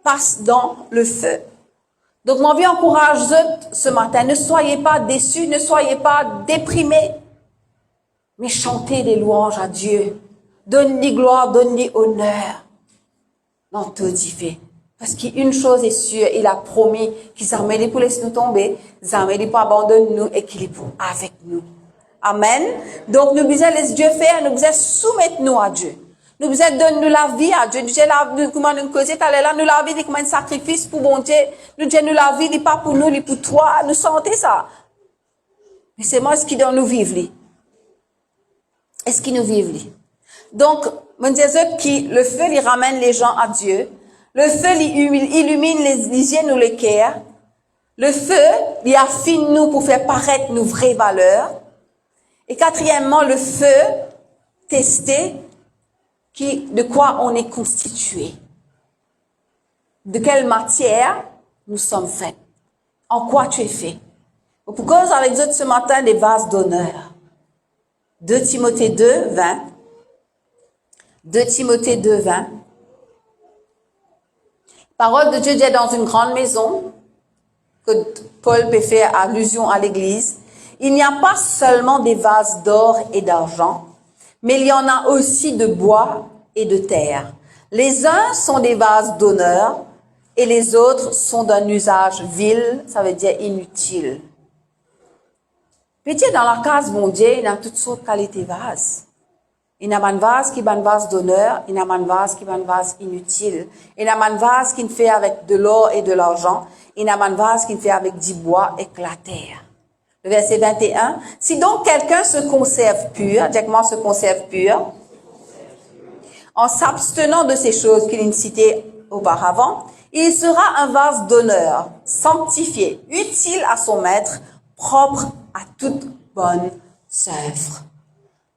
passe dans le feu. Donc, mon vie encourage ce matin. Ne soyez pas déçus, ne soyez pas déprimés. Mais chantez des louanges à Dieu. Donne-lui gloire, donne-lui honneur. Dans tout fait. Parce qu'une chose est sûre, il a promis qu'il s'amène pour laisser nous tomber, il s'amène pour abandonner nous et qu'il est pour avec nous. Amen. Donc, nous besoin laisser Dieu faire, nous besoin soumettre nous à Dieu. Nous besoin donner la vie à Dieu. Nous disons, comment nous causer, nous la vie comme un sacrifice pour bon Dieu. Nous disons, nous la vie, n'est pas pour nous, n'est pour toi. Nous sentons ça. Mais c'est moi ce qui donne nous vivre. Est-ce qu'il nous vivre? Donc, mon Dieu, qui, le feu, il ramène les gens à Dieu. Le feu, il illumine les yeux, nous les cœurs. Le feu, il affine nous pour faire paraître nos vraies valeurs. Et quatrièmement, le feu, tester de quoi on est constitué. De quelle matière nous sommes faits. En quoi tu es fait. Pour cause avec vous ce matin des vases d'honneur. 2 Timothée 2, 20. 2 Timothée 2, 20. Parole de Dieu dit dans une grande maison, que Paul peut faire allusion à l'église. Il n'y a pas seulement des vases d'or et d'argent, mais il y en a aussi de bois et de terre. Les uns sont des vases d'honneur et les autres sont d'un usage vil, ça veut dire inutile. Peut-être dans la case, mon Dieu, il y a toutes sortes de qualités de vases. Il y a un vase qui est un vase d'honneur, il y a un vase qui est un vase inutile. Il y a un vase qui est fait avec de l'or et de l'argent, il y a un vase qui est fait avec du bois et de la terre. Le verset 21. Si donc quelqu'un se conserve pur, dis-moi se conserve pur, en s'abstenant de ces choses qu'il a citées auparavant, il sera un vase d'honneur, sanctifié, utile à son maître, propre à toute bonne œuvre.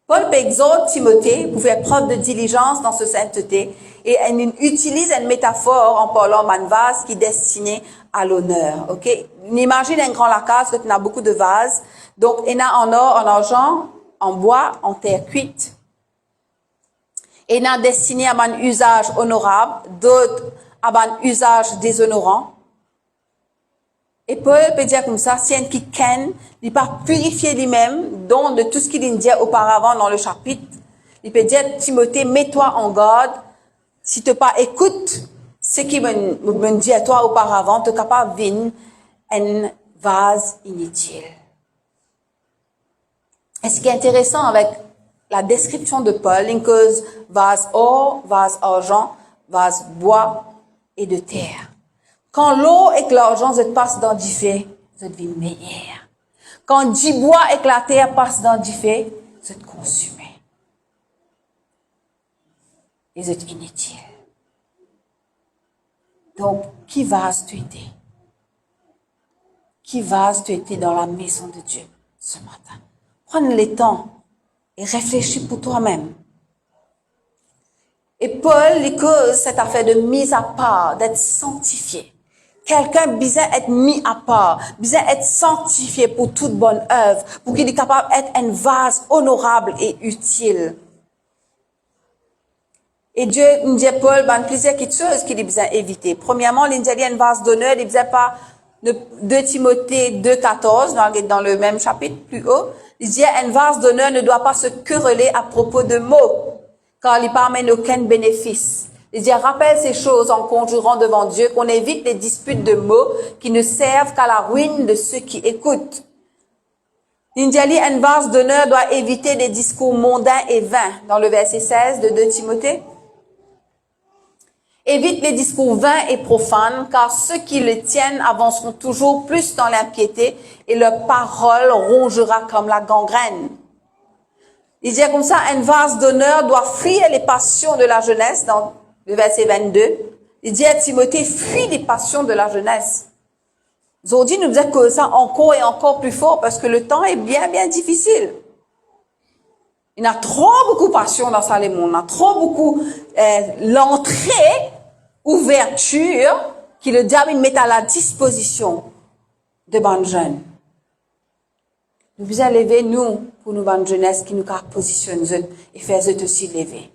Paul exhorte Timothée pour faire preuve de diligence dans ce sainteté et il utilise une métaphore en parlant d'un vase qui est destiné à l'honneur. Ok? On imagine un grand lacage que tu as beaucoup de vases. Donc, il y en a en or, en argent, en bois, en terre cuite. Et il y en a destiné à un usage honorable, d'autres à un usage déshonorant. Et Paul peut dire comme ça, si un qui ken, il pas purifié lui-même, donc de tout ce qu'il dit auparavant dans le chapitre, il peut dire, Timothée, mets-toi en garde, si tu pas écoute, ce qui me dit à toi auparavant, tu es capable de venir un vase inutile. Et ce qui est intéressant avec la description de Paul, il cause vase or, vase argent, vase bois et de terre. Quand l'eau et que l'argent se passent dans du feu, vous êtes meilleur. Quand du bois et que la terre passent dans du feu, vous êtes consumé. Et vous êtes inutile. Donc, qui vase tu étais? Qui vase tu étais dans la maison de Dieu ce matin? Prends le temps et réfléchis pour toi-même. Et Paul, il cause cette affaire de mise à part, d'être sanctifié. Quelqu'un besoin d'être mis à part, besoin d'être sanctifié pour toute bonne œuvre, pour qu'il est capable d'être un vase honorable et utile. Et Dieu nous dit, Paul, il y a plusieurs choses qu'il a besoin d'éviter. Premièrement, il dit un vase d'honneur, il besoin pas de 2 Timothée 2,14, dans le même chapitre plus haut. Il dit, un vase d'honneur ne doit pas se quereller à propos de mots, car il n'amène aucun bénéfice. Il dit, rappelle ces choses en conjurant devant Dieu, qu'on évite les disputes de mots qui ne servent qu'à la ruine de ceux qui écoutent. Il dit, un vase d'honneur doit éviter des discours mondains et vains, dans le verset 16 de 2 Timothée. Évite les discours vains et profanes, car ceux qui le tiennent avanceront toujours plus dans l'impiété et leur parole rongera comme la gangrène. Il dit comme ça, un vase d'honneur doit fuir les passions de la jeunesse, dans le verset 22. Il dit à Timothée, fuis les passions de la jeunesse. Aujourd'hui, nous disons que ça encore et encore plus fort, parce que le temps est bien, bien difficile. Il y a trop beaucoup de passion dans ça, les mondes. Il y a trop beaucoup l'entrée, ouverture, que le diable met à la disposition de bonnes jeunes. Nous devons lever, nous, pour nous, bonnes jeunesse, qui nous positionnent et faire eux aussi lever.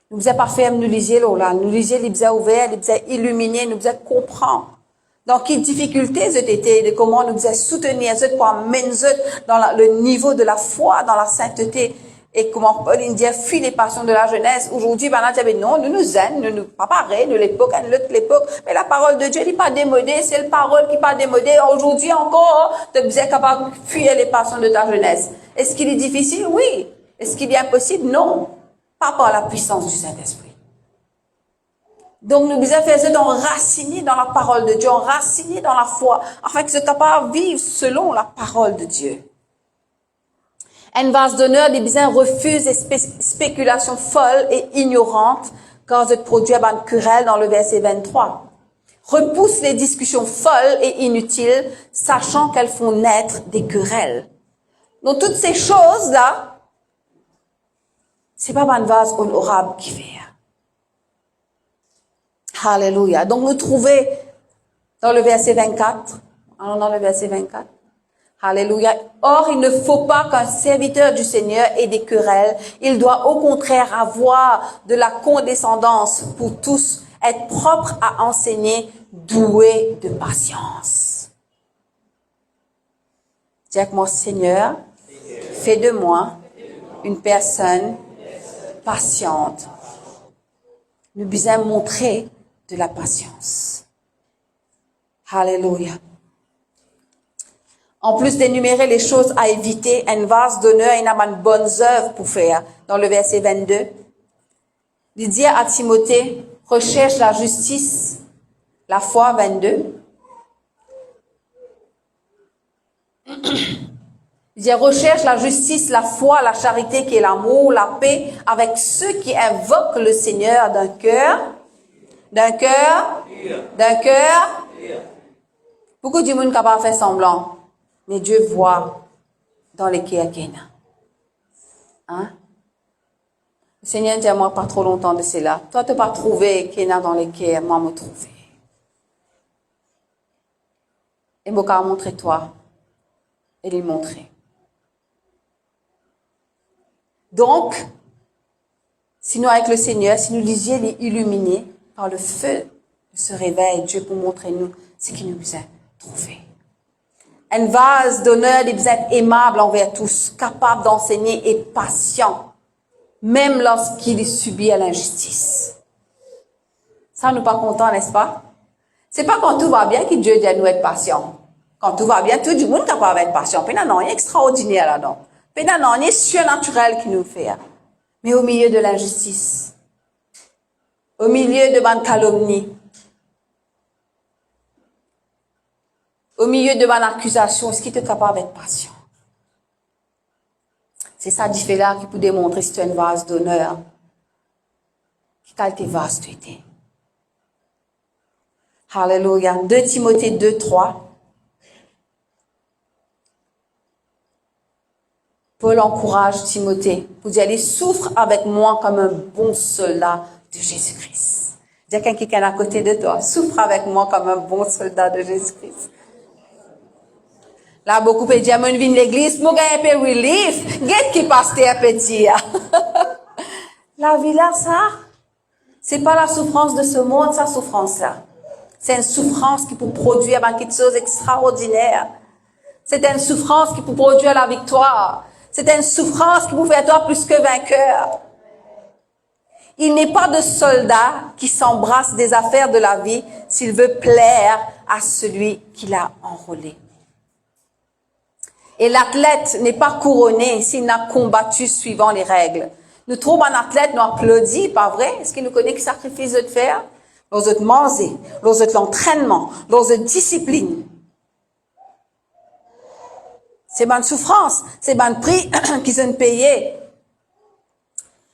Nous devons pas faire nous liser là, nous liser les besoins ouverts, les besoins illuminés, nous devons comprendre. Dans quelles difficultés eux étaient, de comment nous devons soutenir eux pour amener eux dans le niveau de la foi, dans la sainteté. Et comment Paul dit, fuis les passions de la jeunesse. Aujourd'hui, non, nous aime, nous pas pareil, nous l'époque, l'époque. Mais la parole de Dieu n'est pas démodée, c'est la parole qui n'est pas démodée. Aujourd'hui encore, tu es capable de fuir les passions de ta jeunesse. Est-ce qu'il est difficile? Oui. Est-ce qu'il est impossible? Non. Pas par la puissance du Saint-Esprit. Donc, nous devons faire ça enracinés dans la parole de Dieu, enracinés dans la foi, afin que ce soit capable de vivre selon la parole de Dieu. Un vase d'honneur, des besoins refuse les spéculations folles et ignorantes, car ça produit une querelle dans le verset 23. Repousse les discussions folles et inutiles, sachant qu'elles font naître des querelles. Donc, toutes ces choses-là, c'est pas un vase honorable qui fait. Alléluia. Donc, nous trouvons dans le verset 24, allons dans le verset 24. Alléluia. Or, il ne faut pas qu'un serviteur du Seigneur ait des querelles. Il doit au contraire avoir de la condescendance pour tous, être propre à enseigner, doué de patience. Dis avec moi, Seigneur, fais de moi une personne patiente. Nous devons montrer de la patience. Alléluia. En plus d'énumérer les choses à éviter, un vase d'honneur, il y a de bonnes œuvres pour faire. Dans le verset 22, il dit à Timothée, recherche la justice, la foi, 22. Il dit, recherche la justice, la foi, la charité qui est l'amour, la paix, avec ceux qui invoquent le Seigneur d'un cœur. Beaucoup de monde capable de faire semblant. Mais Dieu voit dans les cœurs qu'il y a. Hein? Le Seigneur dit à moi pas trop longtemps de cela. Toi, tu n'as pas trouvé qu'il y a dans les cœurs, moi, me trouver. Et moi, je montrer toi. Et lui montrer. Donc, si nous, avec le Seigneur, si nous lisions les illuminés par le feu de ce réveil, Dieu pour montrer nous ce qu'il nous a trouvé. Un vase d'honneur, il doit être aimable envers tous, capable d'enseigner et patient, même lorsqu'il subit l'injustice. Ça, nous pas contents, n'est-ce pas? C'est pas quand tout va bien que Dieu dit à nous être patients. Quand tout va bien, tout le monde est capable d'être patient. Puis, non, il y a extraordinaire là-dedans. Puis, non, il y a surnaturel qui nous fait. Mais au milieu de l'injustice, au milieu de bonnes calomnies, au milieu de bonnes accusations, est-ce qu'il est capable d'être patient? C'est ça, dit là, qui peut démontrer si tu as une vase d'honneur. Qui qualité vase tu étais. Alléluia. 2 Timothée 2, 3. Paul encourage Timothée pour dire, allez, souffre avec moi comme un bon soldat de Jésus-Christ. Dis à quelqu'un qui est à côté de toi, souffre avec moi comme un bon soldat de Jésus-Christ. Là, beaucoup peuvent dire, moi, je viens de l'église, moi, j'ai un peu de relief. Qu'est-ce qui passe à petit? La vie là, ça, c'est pas la souffrance de ce monde, sa souffrance-là. C'est une souffrance qui peut produire quelque chose d'extraordinaire. C'est une souffrance qui peut produire la victoire. C'est une souffrance qui peut faire toi plus que vainqueur. Il n'est pas de soldat qui s'embrasse des affaires de la vie s'il veut plaire à celui qui l'a enrôlé. Et l'athlète n'est pas couronné s'il n'a combattu suivant les règles. Nous trouvons un athlète, nous applaudit, pas vrai? Est-ce qu'il nous connaît qui sacrifice de faire? Lors de manger, lors de l'entraînement, lors de discipline. C'est bonne souffrance, c'est bon prix qu'ils ont payé.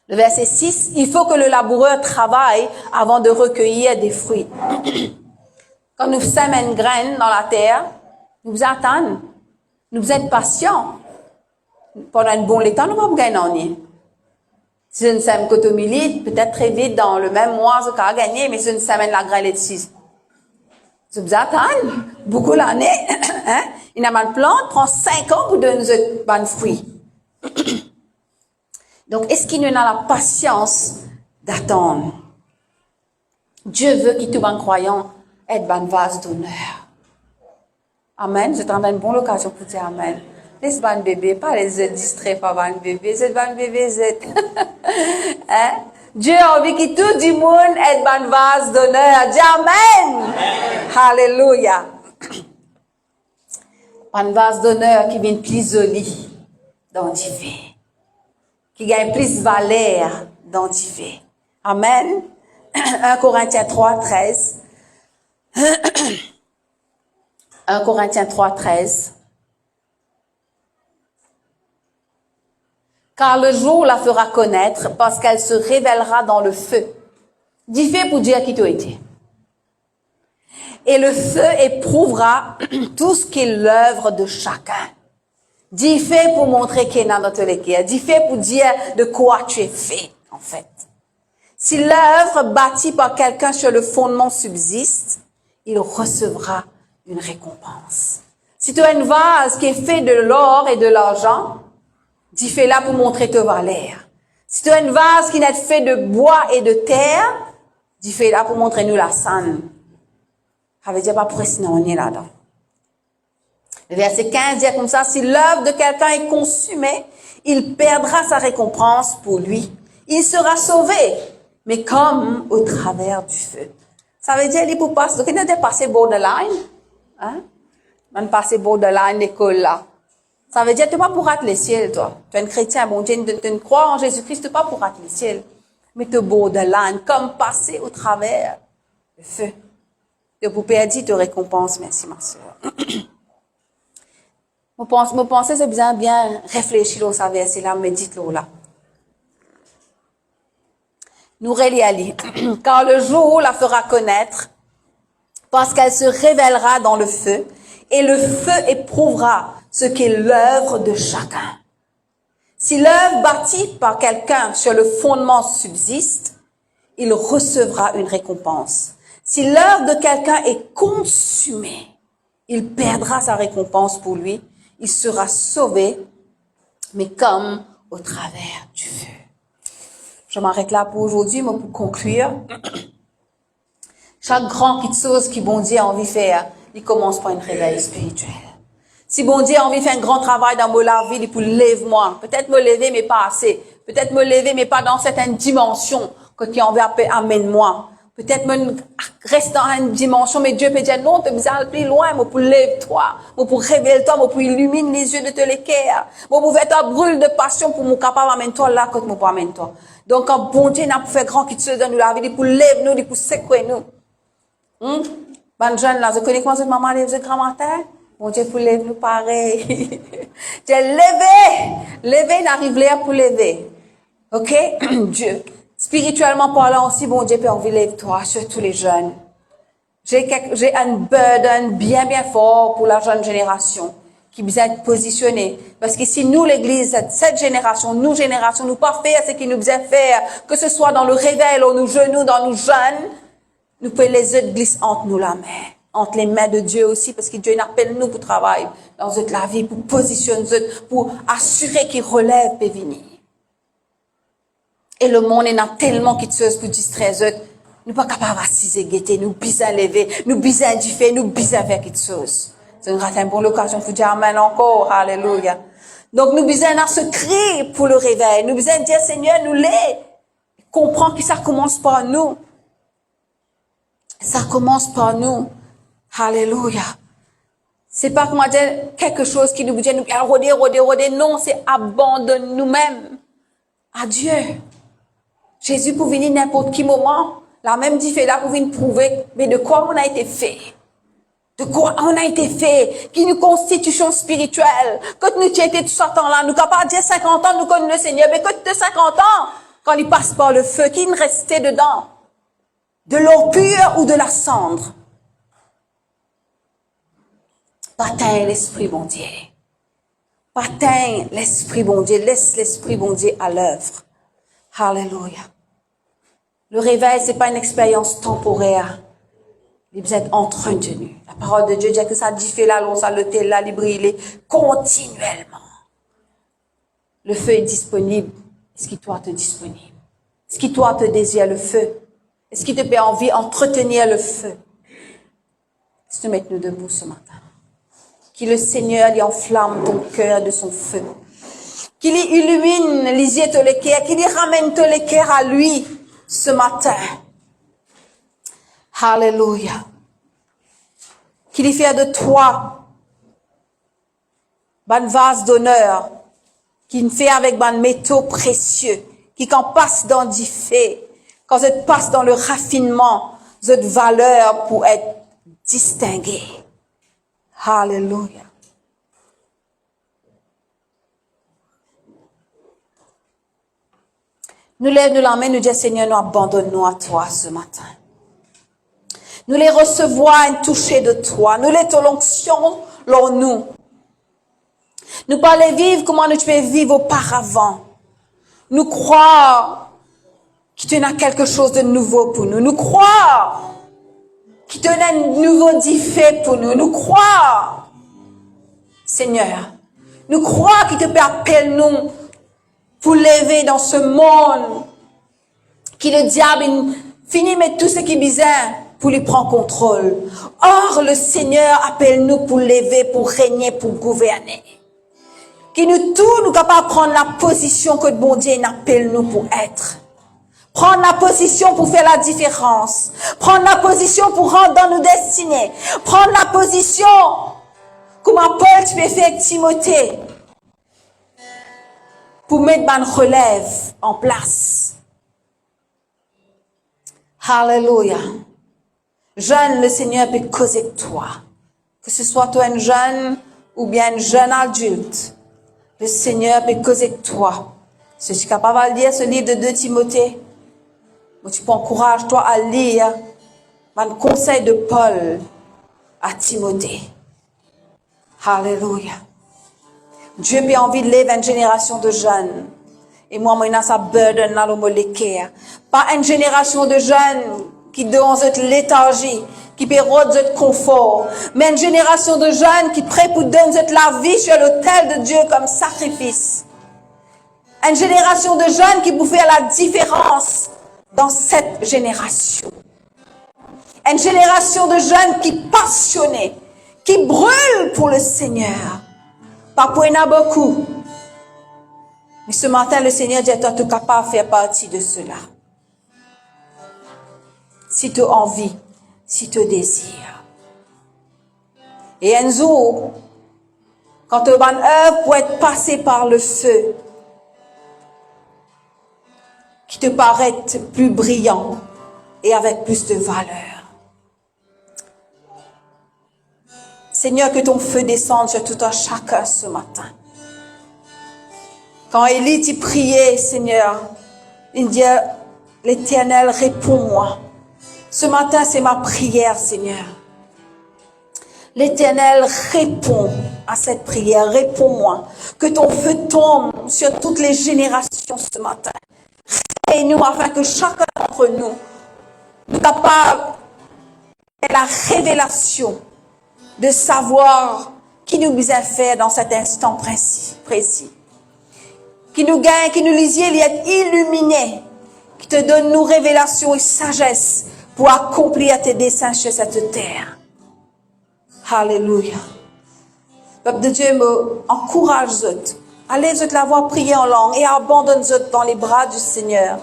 Le verset 6, il faut que le laboureur travaille avant de recueillir des fruits. Quand nous sèmons une graine dans la terre, nous attendons, nous êtes patients. Pendant un bon temps, nous ne pouvons pas gagner. Si une sème cotomilite, peut-être très vite dans le même mois, on va gagner, mais si une semaine la graine est de 6. Vous attendez beaucoup l'année, hein? Une plante prend 5 ans pour donner de bons fruits. Donc, est-ce qu'il y a la patience d'attendre? Dieu veut qu'il tout bon croyant ait un vase d'honneur. Amen. Je t'en donne une bonne occasion pour dire Amen. Laisse bon bébé, pas les êtres distraits par bon bébé. C'est bon bébé, c'est. Hein? Dieu a envie que tout le monde ait un vase d'honneur. Dis Amen. Amen. Alléluia. Un vase d'honneur qui vient plus joli dans du fait. Qui gagne plus valeur dans du fait. Amen. 1 Corinthiens 3, 13. 1 Corinthiens 3, 13. Car le jour la fera connaître parce qu'elle se révélera dans le feu. Du fait pour dire qui tu été. Et le feu éprouvera tout ce qui est l'œuvre de chacun. Du fait pour montrer qu'il est dans notre équipe. Du fait pour dire de quoi tu es fait, en fait. Si l'œuvre bâtie par quelqu'un sur le fondement subsiste, il recevra une récompense. Si tu as une vase qui est faite de l'or et de l'argent, dis fais-la pour montrer ta valeur. Si tu as une vase qui n'est faite de bois et de terre, dis fais-la pour montrer nous la sanne. Ça veut dire pas pour rester on est là-dedans. Le verset 15 dit comme ça, si l'œuvre de quelqu'un est consumée, il perdra sa récompense pour lui. Il sera sauvé, mais comme au travers du feu. Ça veut dire, il faut passer, donc il n'a pas passé borderline, hein? On a passé borderline l'école là. Ça veut dire, tu n'es pas pour rater le ciel, toi. Tu es un chrétien, bon Dieu, tu crois en Jésus-Christ, tu n'es pas pour rater le ciel. Mais tu es borderline, comme passer au travers le feu. Et pour perdre, te récompense, merci ma soeur. Vous pensez, c'est bien réfléchir au verset là, médite-le là. Nous relis. Car le jour la fera connaître, parce qu'elle se révélera dans le feu, et le feu éprouvera ce qu'est l'œuvre de chacun. Si l'œuvre bâtie par quelqu'un sur le fondement subsiste, il recevra une récompense. Si l'œuvre de quelqu'un est consumée, il perdra sa récompense pour lui. Il sera sauvé, mais comme au travers du feu. Je m'arrête là pour aujourd'hui, mais pour conclure, chaque grand petite chose que bon Dieu a envie de faire, il commence par une réveil spirituel. Si bon Dieu a envie de faire un grand travail dans ma vie, il peut lève-moi. Peut-être me lever, mais pas assez. Peut-être me lever, mais pas dans certaines dimensions que tu as envie d'amener moi. Peut-être même reste dans une dimension, mais Dieu peut dire non, tu es plus loin, moi pour lève-toi, moi pour révèle-toi, moi pour illumine les yeux de te l'équerre, moi pour faire ta brûle de passion pour mon capable amener toi là quand moi pour amener toi. Donc quand bon Dieu n'a pas fait grand qui te dans nous la vie, pour lève nous, pour secouer nous. Bonne jeune là, je connais comment cette maman lève ce grand matin. Bon Dieu pour lève nous pareil. J'ai levé n'arrive là pour lever. OK? Dieu. Spirituellement parlant aussi, bon Dieu peut envie lève-toi, surtout les jeunes. J'ai un burden bien fort pour la jeune génération qui besoin être positionnée. Parce que si nous, l'église, cette génération, nous pas faire ce qu'il nous besoin faire, que ce soit dans le réveil, ou nos genoux, dans nos jeunes, nous pouvons les autres glisser entre nous la main. Entre les mains de Dieu aussi, parce que Dieu n'appelle nous pour travailler dans notre la vie, pour positionner, pour assurer qu'il relève et venir. Et le monde est tellement qui te pour distraire les autres. Nous pas capables d'assiser, guetter, nous bisons lever, nous bisons differ, nous bisons faire quelque chose. C'est une bonne occasion pour dire amen encore, alléluia. Donc nous bisons à ce cri pour le réveil. Nous bisons dire Seigneur, nous les comprends que ça commence par nous. Ça commence par nous. Alléluia. C'est pas comment dire quelque chose qui nous dit nous rôder. Non, c'est abandonne nous-mêmes à Dieu. Jésus pour venir n'importe quel moment, la même dit fait là pour venir prouver, mais de quoi on a été fait? De quoi on a été fait? Qui nous constitution spirituelle? Quand nous étions tout ce temps-là, nous n'avons pas dire 50 ans, nous connaissons le Seigneur, mais quand tu as 50 ans, quand il passe par le feu, qui nous restait dedans? De l'eau pure ou de la cendre? Bataille l'Esprit bon Dieu. Bataille l'Esprit bon Dieu. Laisse l'Esprit bon Dieu à l'œuvre. Alléluia. Le réveil, c'est pas une expérience temporaire. Vous êtes entretenu. La parole de Dieu dit que ça diffère là, ça le tel là, il brille continuellement. Le feu est disponible. Est-ce qu'il doit être disponible? Est-ce qu'il doit te désire le feu? Est-ce qu'il te fait envie d'entretenir le feu? Est-ce que tu mets nous debout ce matin? Que le Seigneur lui enflamme ton cœur de son feu. Qu'il illumine les yeux de l'équerre, qu'il ramène de l'équerre à lui ce matin. Alléluia. Qu'il fait de toi un vase d'honneur, qu'il fait avec un métaux précieux, qui quand passe dans du fait, quand je passe dans le raffinement, cette valeur pour être distinguée. Alléluia. Nous lèvons la main, nous disons Seigneur, nous abandonnons à toi ce matin. Nous les recevons un toucher de toi. Nous les l'onction en nous. Nous pas les vivre comment nous pouvons vivre auparavant. Nous croire qu'il y a quelque chose de nouveau pour nous. Nous croire qu'il y a un nouveau défi pour nous. Nous croire, Seigneur. Nous croire qu'il te peut appeler nous pour lever dans ce monde. Que le diable finit met tout ce qui est bizarre pour lui prendre contrôle. Or, le Seigneur appelle nous pour lever, pour régner, pour gouverner. Qui nous tous, nous capables de prendre la position que le bon Dieu appelle nous pour être. Prendre la position pour faire la différence. Prendre la position pour rentrer dans nos destinées. Prendre la position, comme Paul tu peux faire avec Timothée, pour mettre une relève en place. Alléluia. Jeune, le Seigneur peut causer avec toi. Que ce soit toi un jeune ou bien un jeune adulte. Le Seigneur peut causer avec toi. Si tu es capable de lire ce livre de 2 Timothée, tu peux encourager toi à lire un conseil de Paul à Timothée. Alléluia. Dieu a envie de lever une génération de jeunes. Et moi, je ça burden dans le molécaire. Pas une génération de jeunes qui dans cette léthargie, qui perdent notre confort. Mais une génération de jeunes qui prêtent pour donner la vie sur l'autel de Dieu comme sacrifice. Une génération de jeunes qui peuvent faire la différence dans cette génération. Une génération de jeunes qui passionnés, qui brûlent pour le Seigneur. Pas pour il y en a beaucoup. Mais ce matin, le Seigneur dit à toi, tu es capable de faire partie de cela. si tu as envie, si tu désires. Et un jour, quand tu vas œuvre pour être passé par le feu, qui te paraît plus brillant et avec plus de valeur. Seigneur, que ton feu descende sur tout un chacun ce matin. Quand Élie t'y priait, Seigneur, il dit, l'Éternel, réponds-moi. Ce matin, c'est ma prière, Seigneur. L'Éternel répond à cette prière, réponds-moi. Que ton feu tombe sur toutes les générations ce matin. Et nous, afin que chacun d'entre nous soit capable de la révélation de savoir qui nous a fait dans cet instant précis. Qui nous gagne, qui nous lisiez, il est illuminé, qui te donne nos révélations et sagesse pour accomplir tes desseins sur cette terre. Alléluia. Peuple de Dieu, me encourage zot. Allez zot la voir prier en langue et abandonne zot dans les bras du Seigneur.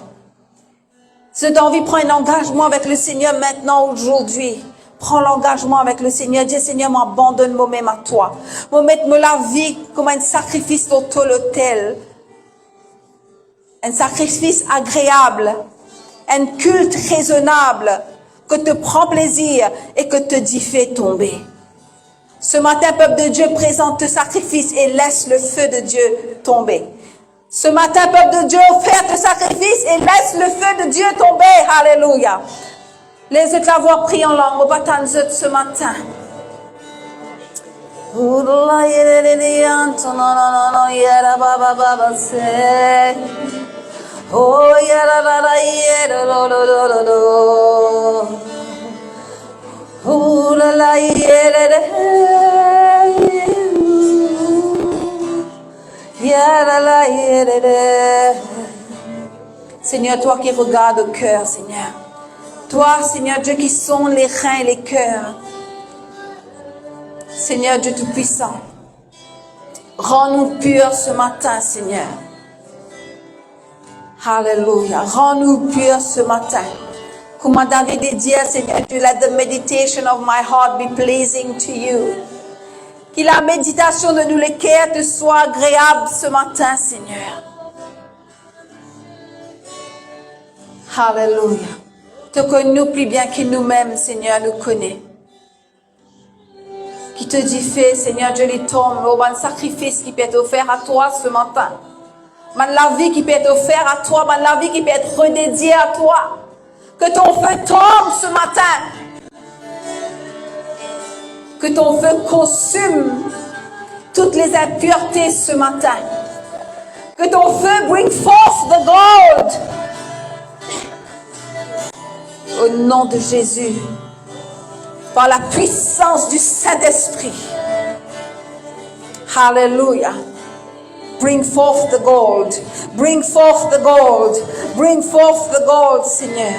Si tu as envie de prendre un engagement avec le Seigneur maintenant, aujourd'hui, prends l'engagement avec le Seigneur. Dis, Seigneur, m'abandonne moi-même à toi. Me mettre la vie comme un sacrifice sur l'autel. Un sacrifice agréable. Un culte raisonnable que te prend plaisir et que te dit fait tomber. Ce matin, peuple de Dieu, présente ce sacrifice et laisse le feu de Dieu tomber. Ce matin, peuple de Dieu, offre ce sacrifice et laisse le feu de Dieu tomber. Alléluia. Les autres la voix prient en langue. On va t'en ce matin. Seigneur, toi qui regardes au cœur, Seigneur. Toi, Seigneur Dieu, qui sonde les reins et les cœurs. Seigneur Dieu Tout-Puissant. Rends-nous purs ce matin, Seigneur. Alléluia. Rends-nous purs ce matin. Comme David dit, Seigneur Dieu, let the meditation of my heart be pleasing to you. Que la méditation de nous les cœurs te soit agréable ce matin, Seigneur. Alléluia. Te connais plus bien que nous-mêmes, Seigneur, nous connaît. Qui te dit fait, Seigneur Dieu, les tombe, au bon sacrifice qui peut être offert à toi ce matin. La vie qui peut être offerte à toi, la vie qui peut être redédiée à toi. Que ton feu tombe ce matin. Que ton feu consume toutes les impuretés ce matin. Que ton feu bring forth the gold. Au nom de Jésus. Par la puissance du Saint-Esprit. Hallelujah. Bring forth the gold. Bring forth the gold. Bring forth the gold, Seigneur.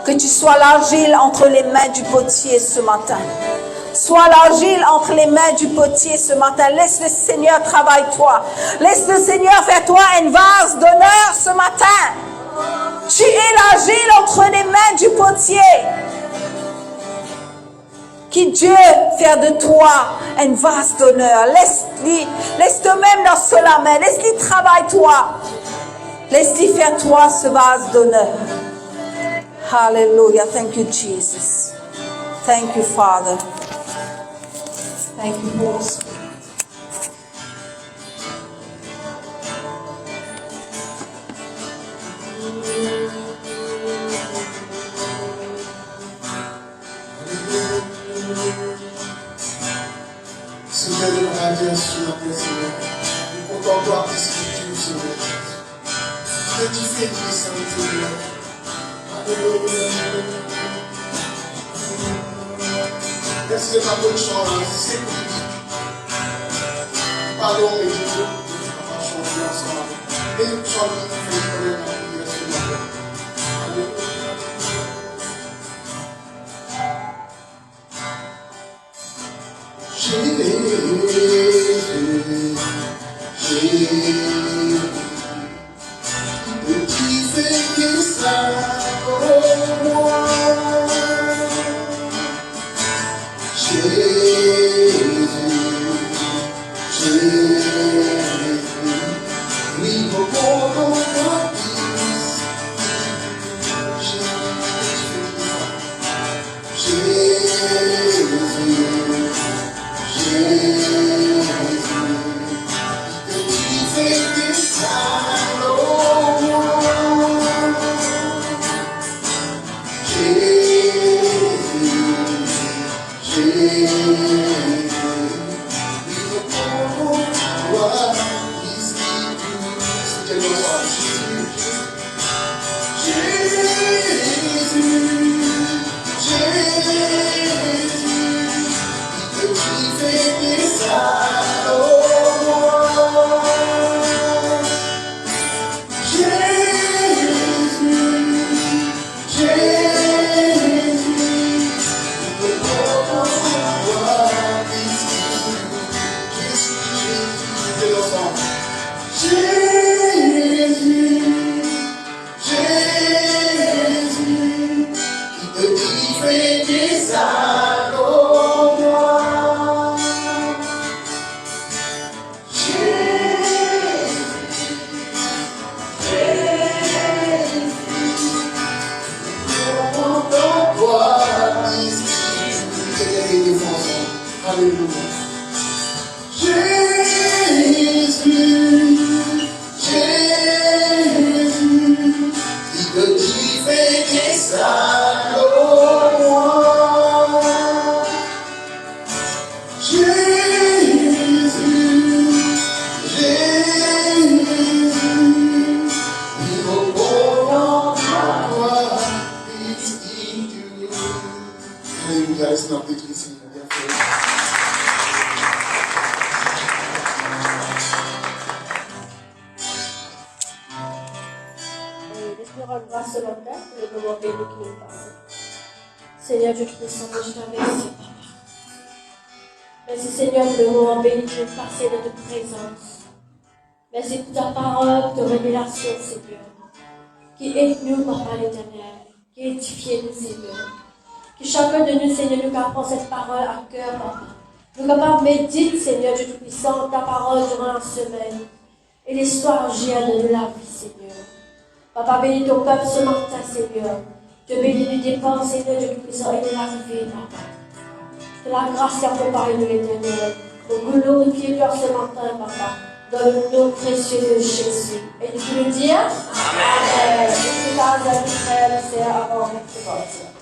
Que tu sois l'argile entre les mains du potier ce matin. Sois l'argile entre les mains du potier ce matin. Laisse le Seigneur travailler toi. Laisse le Seigneur faire toi un vase d'honneur ce matin. Tu es l'argile entre les mains du potier. Qui Dieu faire de toi un vase d'honneur. Laisse toi-même dans cela main. Laisse-lui travailler toi. Laisse-lui faire toi ce vase d'honneur. Hallelujah. Thank you, Jesus. Thank you, Father. Thank you, Holy Spirit. Seigneur, nous radions sur la terre, Seigneur. Nous contemplons la Scripture, Seigneur. Que tu fais du Saint-Seigneur. Alléluia. Merci de ta bonne chance. C'est pardon, et Dieu, nous avons changé ensemble. Et nous sommes venus pour la Seigneur. Alléluia. Alléluia. Jésus, Jésus, il te dit fais des salons. Jésus, Jésus, il repose en toi, it's in you. Alléluia, laisse-nous applaudir ici, bien fait. Laisse-nous rendre grâce ce matin pour le moment béni qui nous passe. Seigneur Dieu Tout-Puissant, je te remercie, Papa. Merci Seigneur pour le moment béni qui nous passe dans ta présence. Merci pour ta parole, ta révélation, Seigneur. Qui aide nous, Papa l'Éternel. Qui édifie nous, Seigneur. Que chacun de nous, Seigneur, nous prend cette parole à cœur, Papa. Nous capables méditer, Seigneur Dieu Tout-Puissant, ta parole durant la semaine. Et l'histoire gère de la vie, Seigneur. Papa, bénis ton peuple ce matin, Seigneur. Te bénis du départ, Seigneur Dieu Tout-Puissant, et de l'arrivée, Papa. Que la grâce accompagne nous, l'Éternel. Pour glorifier-toi ce matin, Papa, dans le nom précieux de Jésus. Et tu peux le dire? Amen. Et que ta frère, le Seigneur, avant de te